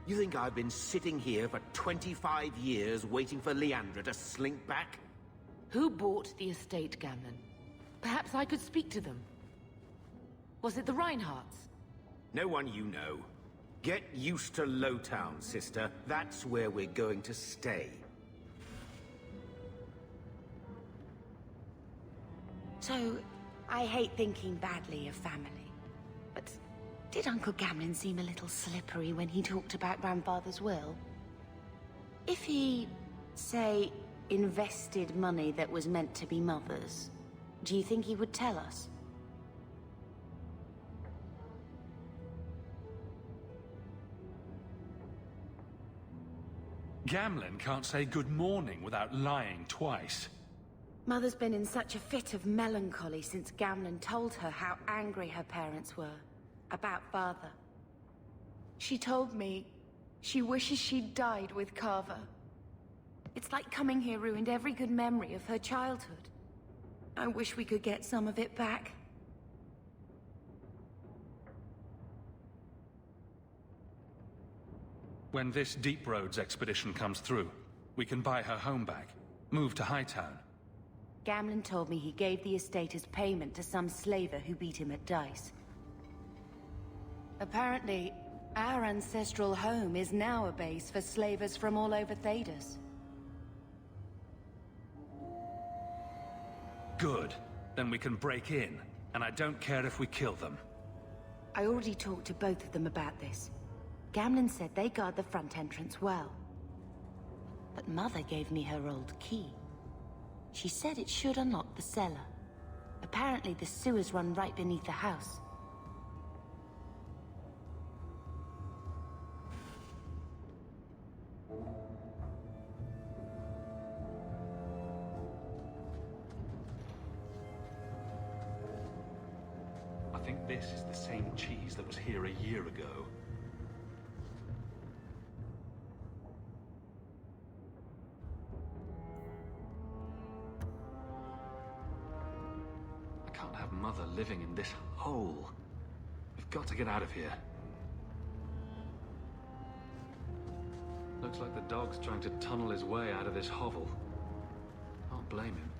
You think I've been sitting here for 25 years waiting for Leandra to slink back? Who bought the estate, Gamlen? Perhaps I could speak to them. Was it the Reinhardts? No one you know. Get used to Lowtown, sister. That's where we're going to stay. So, I hate thinking badly of family, but did Uncle Gamlen seem a little slippery when he talked about Grandfather's will? If he, say, invested money that was meant to be Mother's, do you think he would tell us? Gamlen can't say good morning without lying twice. Mother's been in such a fit of melancholy since Gamlen told her how angry her parents were about Father. She told me she wishes she'd died with Carver. It's like coming here ruined every good memory of her childhood. I wish we could get some of it back. When this Deep Roads expedition comes through, we can buy her home back, move to Hightown. Gamlen told me he gave the estate as payment to some slaver who beat him at dice. Apparently, our ancestral home is now a base for slavers from all over Thedas. Good. Then we can break in, and I don't care if we kill them. I already talked to both of them about this. Gamlen said they guard the front entrance well. But Mother gave me her old key. She said it should unlock the cellar. Apparently the sewers run right beneath the house. I think this is the same cheese that was here a year ago. Mother living in this hole. We've got to get out of here. Looks like the dog's trying to tunnel his way out of this hovel. Can't blame him.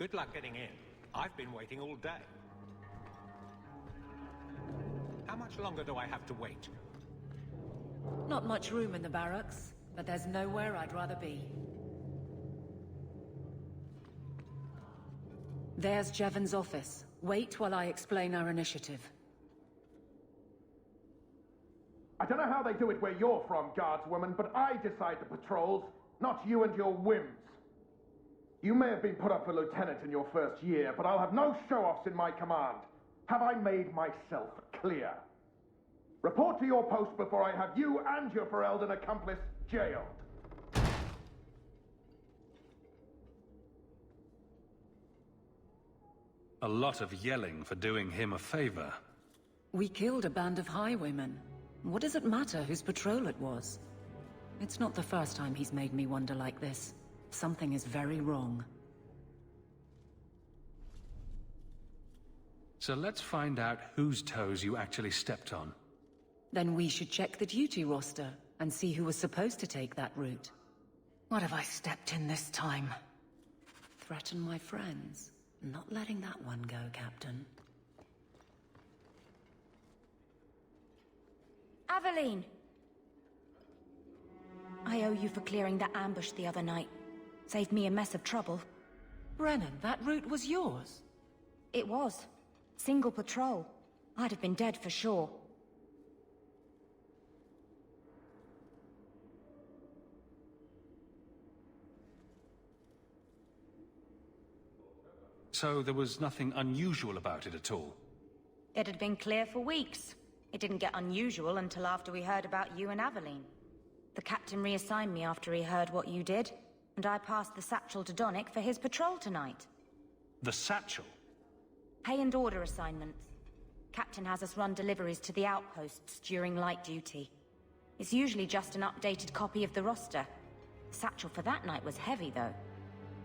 Good luck getting in. I've been waiting all day. How much longer do I have to wait? Not much room in the barracks, but there's nowhere I'd rather be. There's Jevon's office. Wait while I explain our initiative. I don't know how they do it where you're from, guardswoman, but I decide the patrols, not you and your whims. You may have been put up for lieutenant in your first year, but I'll have no show-offs in my command. Have I made myself clear? Report to your post before I have you and your Ferelden accomplice jailed. A lot of yelling for doing him a favor. We killed a band of highwaymen. What does it matter whose patrol it was? It's not the first time he's made me wonder like this. Something is very wrong. So let's find out whose toes you actually stepped on. Then we should check the duty roster and see who was supposed to take that route. What have I stepped in this time? Threaten my friends? Not letting that one go, Captain. Aveline! I owe you for clearing that ambush the other night. Saved me a mess of trouble. Brennan, that route was yours? It was. Single patrol. I'd have been dead for sure. So there was nothing unusual about it at all? It had been clear for weeks. It didn't get unusual until after we heard about you and Aveline. The captain reassigned me after he heard what you did, and I passed the satchel to Donnic for his patrol tonight. The satchel? Pay and order assignments. Captain has us run deliveries to the outposts during light duty. It's usually just an updated copy of the roster. The satchel for that night was heavy, though.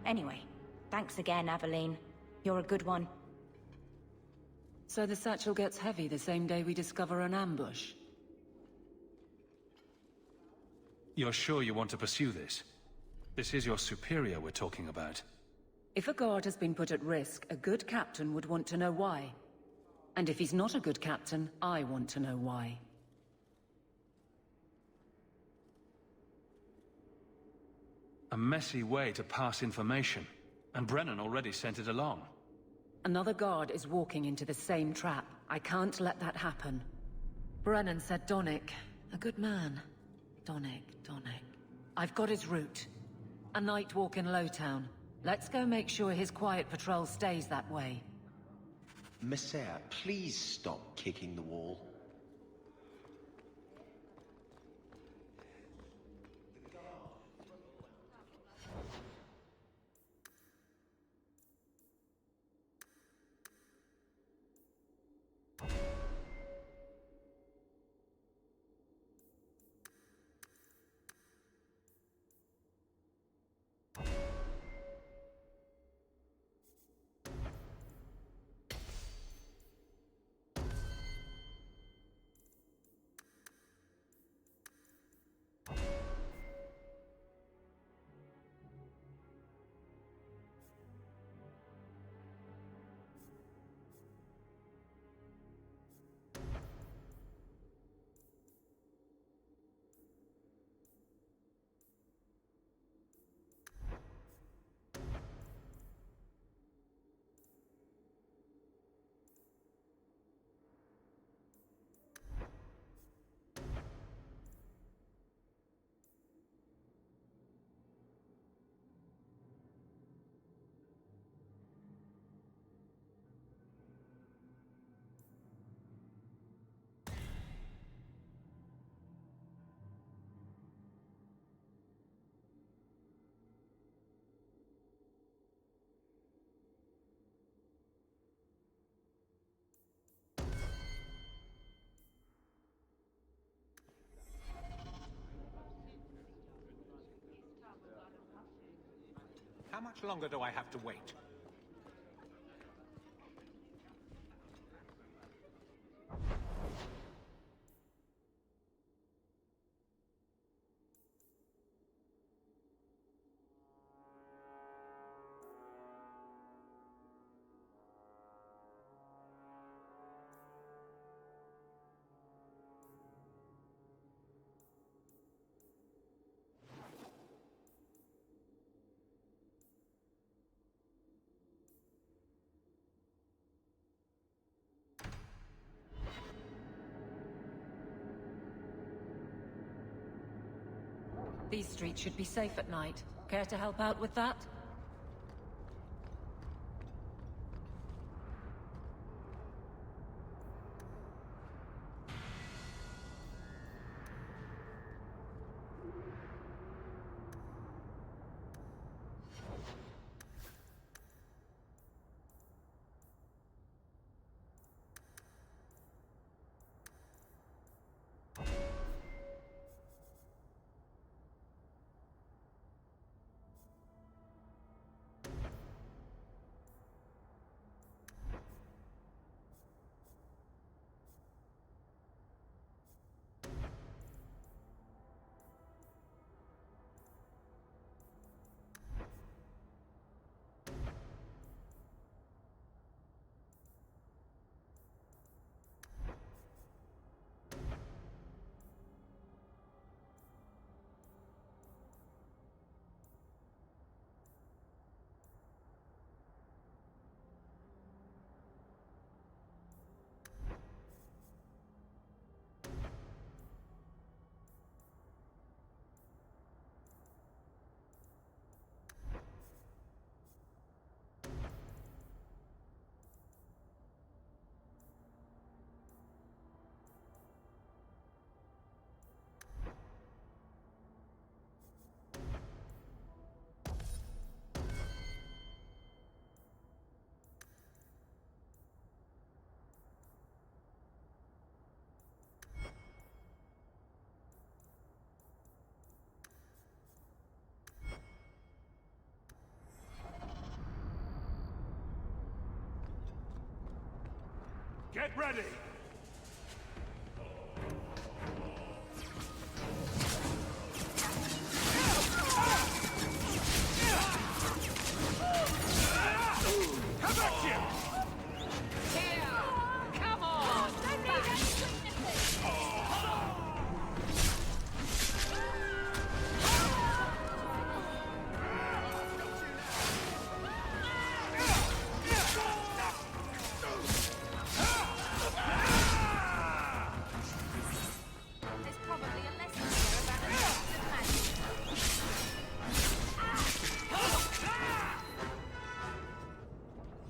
Anyway, thanks again, Aveline. You're a good one. So the satchel gets heavy the same day we discover an ambush? You're sure you want to pursue this? This is your superior we're talking about. If a guard has been put at risk, a good captain would want to know why. And if he's not a good captain, I want to know why. A messy way to pass information, and Brennan already sent it along. Another guard is walking into the same trap. I can't let that happen. Brennan said Donnic. A good man. Donnic. I've got his route. A night walk in Lowtown. Let's go make sure his quiet patrol stays that way. Messiah, please stop kicking the wall. How much longer do I have to wait? These streets should be safe at night. Care to help out with that? Get ready! How about you? Here! Come on! There's probably a lesson here about adopted magic.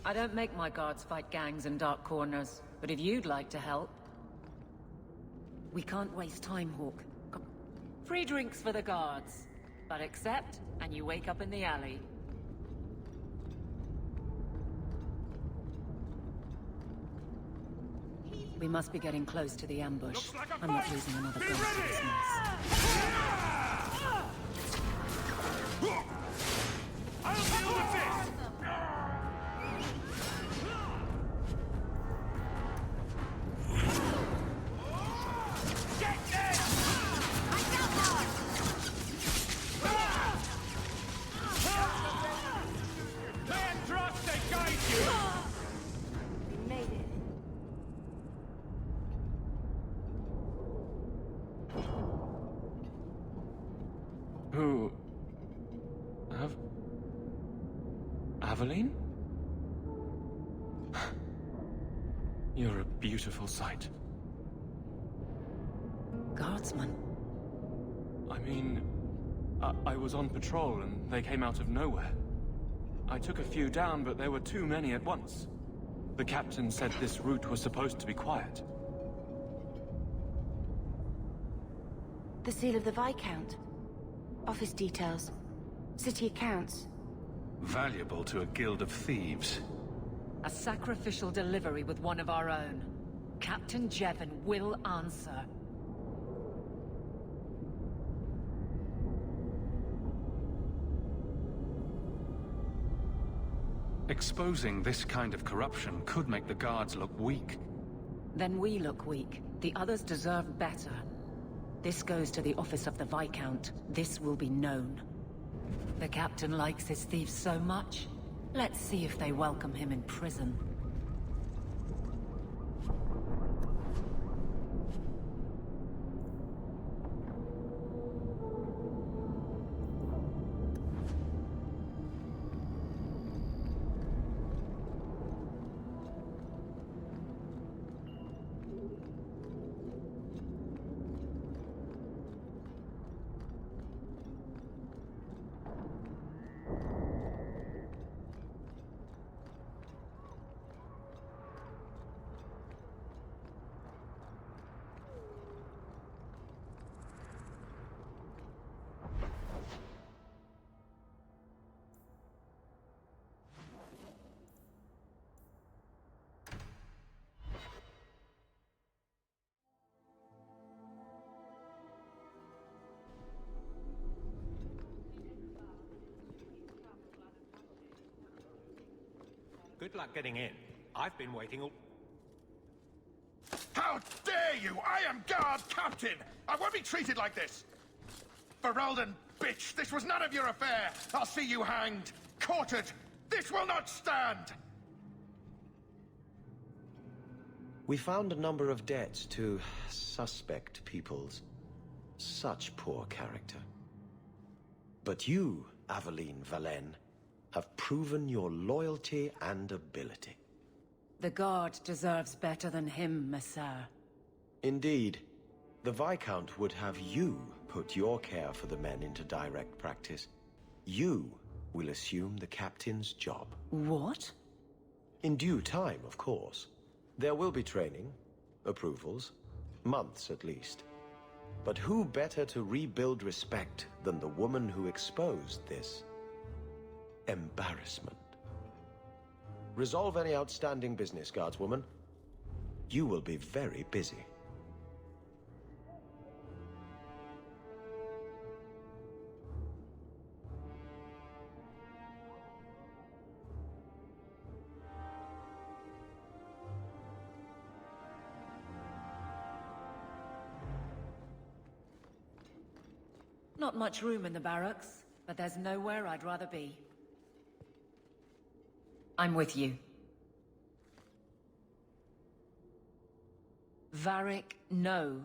I don't make my guards fight gangs in dark corners, but if you'd like to help... We can't waste time, Hawk. Free drinks for the guards. But accept, and you wake up in the alley. We must be getting close to the ambush. I'm not losing another ghost this I'll deal with this! Get in! I got one! Man, trust they guide you! We made it. Who... Aveline? You're a beautiful sight. Guardsman? I mean... I was on patrol and they came out of nowhere. I took a few down, but there were too many at once. The captain said this route was supposed to be quiet. The seal of the Viscount. Office details. City accounts. Valuable to a guild of thieves. A sacrificial delivery with one of our own. Captain Jevon will answer. Exposing this kind of corruption could make the guards look weak. Then we look weak. The others deserve better. This goes to the office of the Viscount. This will be known. The captain likes his thieves so much. Let's see if they welcome him in prison. Good luck getting in. I've been waiting all... How dare you! I am guard captain! I won't be treated like this! Ferelden, bitch, this was none of your affair! I'll see you hanged, quartered! This will not stand! We found a number of debts to suspect peoples. Such poor character. But you, Aveline Valen, have proven your loyalty and ability. The Guard deserves better than him, Messere. Indeed. The Viscount would have you put your care for the men into direct practice. You will assume the captain's job. What? In due time, of course. There will be training, approvals, months at least. But who better to rebuild respect than the woman who exposed this embarrassment? Resolve any outstanding business, guardswoman. You will be very busy. Not much room in the barracks, but there's nowhere I'd rather be. I'm with you. Varric, no.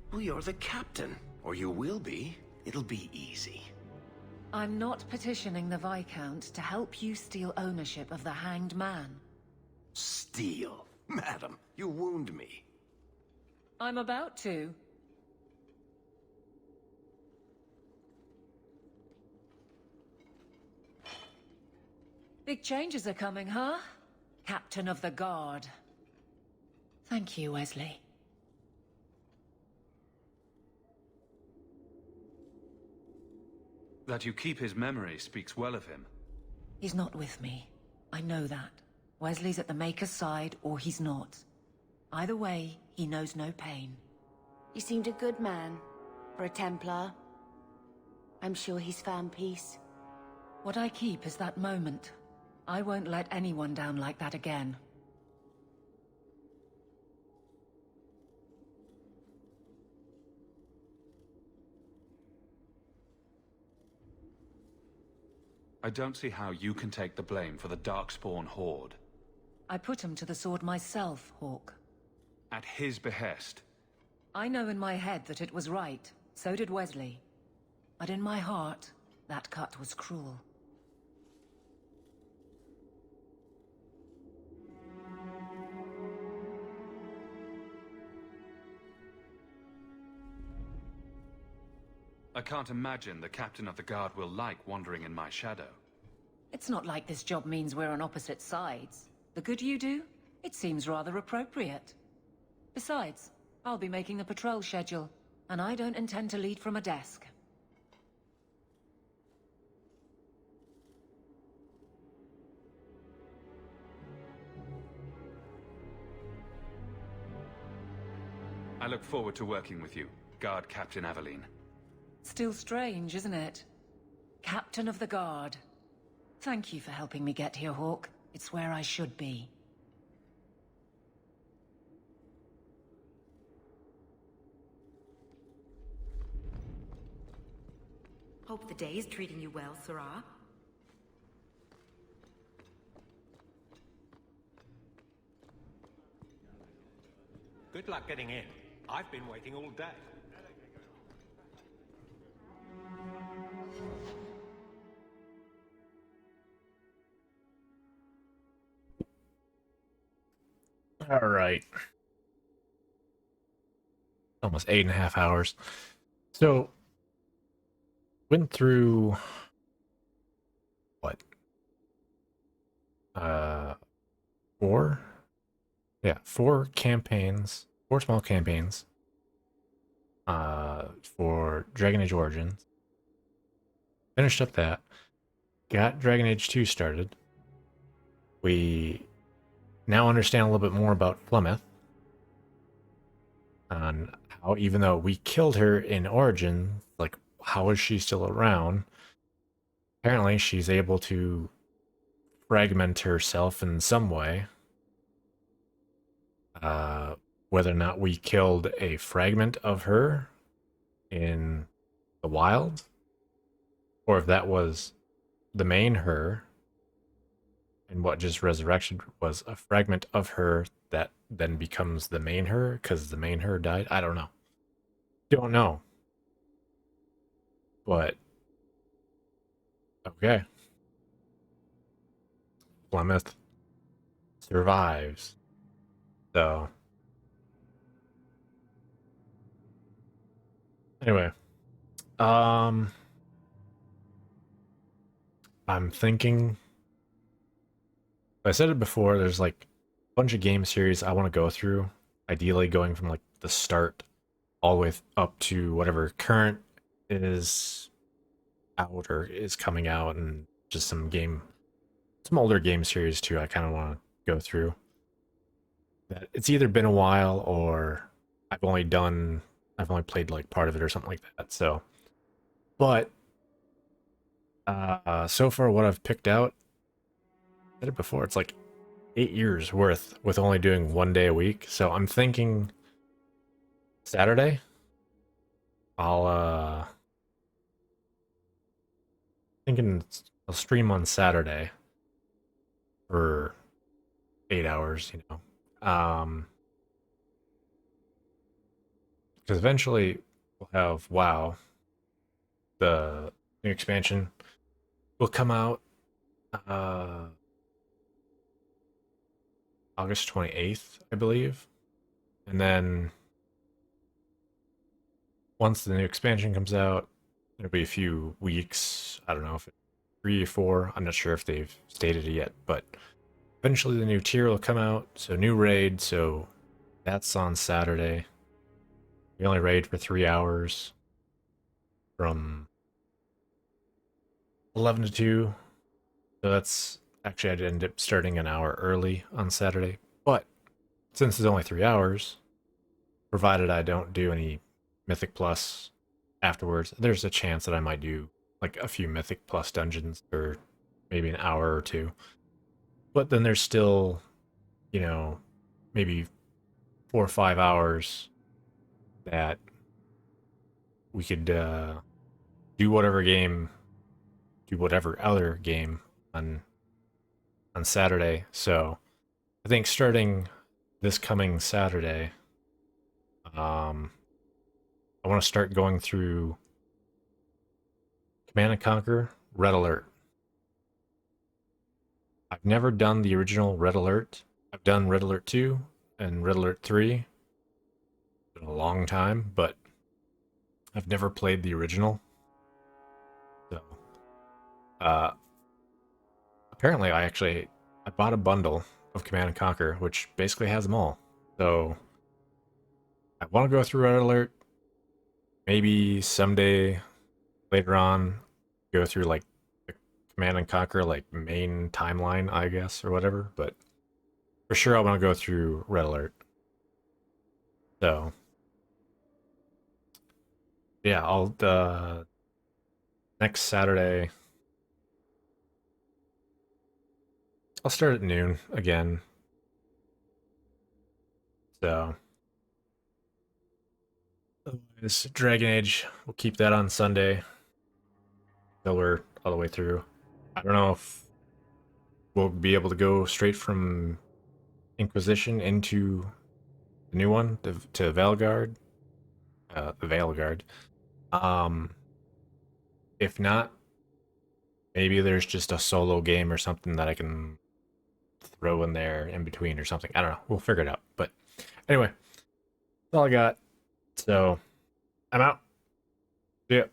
Well, you're the captain. Or you will be. It'll be easy. I'm not petitioning the Viscount to help you steal ownership of the Hanged Man. Steal? Madam, you wound me. I'm about to. Big changes are coming, huh? Captain of the Guard. Thank you, Wesley. That you keep his memory speaks well of him. He's not with me. I know that. Wesley's at the Maker's side, or he's not. Either way, he knows no pain. You seemed a good man. For a Templar. I'm sure he's found peace. What I keep is that moment. I won't let anyone down like that again. I don't see how you can take the blame for the Darkspawn Horde. I put him to the sword myself, Hawke. At his behest. I know in my head that it was right. So did Wesley. But in my heart, that cut was cruel. I can't imagine the Captain of the Guard will like wandering in my shadow. It's not like this job means we're on opposite sides. The good you do, it seems rather appropriate. Besides, I'll be making the patrol schedule, and I don't intend to lead from a desk. I look forward to working with you, Guard Captain Aveline. Still strange, isn't it? Captain of the Guard. Thank you for helping me get here, Hawke. It's where I should be. Hope the day is treating you well, Sirrah. Good luck getting in. I've been waiting all day. All right. Almost 8.5 hours. So, went through what? 4? Yeah, 4 campaigns, 4 small campaigns. For Dragon Age Origins. Finished up that. Got Dragon Age 2 started. We now understand a little bit more about Flemeth. On how, even though we killed her in Origin, like, how is she still around? Apparently, she's able to fragment herself in some way. Whether or not we killed a fragment of her in the wild, or if that was the main her, and what just resurrection was a fragment of her that then becomes the main her because the main her died. I don't know. Don't know. But okay. Plymouth survives. So anyway, I'm thinking, I said it before, there's like a bunch of game series I want to go through, ideally going from like the start all the way up to whatever current is out or is coming out, and just some older game series too I kind of want to go through. That it's either been a while or I've only played like part of it or something like that. So, but so far what I've picked out, I said it before, it's like 8 years worth with only doing 1 day a week. So I'm thinking Saturday I'll stream on Saturday for 8 hours, you know. Because eventually we'll have WoW. The new expansion will come out August 28th, I believe. And then once the new expansion comes out, it'll be a few weeks. I don't know if it's 3 or 4. I'm not sure if they've stated it yet, but eventually the new tier will come out. So new raid, so that's on Saturday. We only raid for 3 hours from 11 to 2. So that's actually, I'd end up starting an hour early on Saturday. But since it's only 3 hours, provided I don't do any Mythic Plus afterwards, there's a chance that I might do like a few Mythic Plus dungeons or maybe an hour or 2. But then there's still, you know, maybe 4 or 5 hours that we could do whatever other game on Saturday. So I think starting this coming Saturday, I want to start going through Command & Conquer Red Alert. I've never done the original Red Alert. I've done Red Alert 2 and Red Alert 3. It's been a long time, but I've never played the original. So, apparently I bought a bundle of Command & Conquer, which basically has them all. So, I want to go through Red Alert. Maybe someday later on, go through like the Command & Conquer like main timeline, I guess, or whatever. But for sure, I want to go through Red Alert. So, yeah, I'll next Saturday I'll start at noon again. So this Dragon Age, we'll keep that on Sunday till we're all the way through. I don't know if we'll be able to go straight from Inquisition into the new one, to Veilguard. The Veilguard. If not, maybe there's just a solo game or something that I can throw in there in between or something. I don't know. We'll figure it out. But anyway, that's all I got. So I'm out. See ya.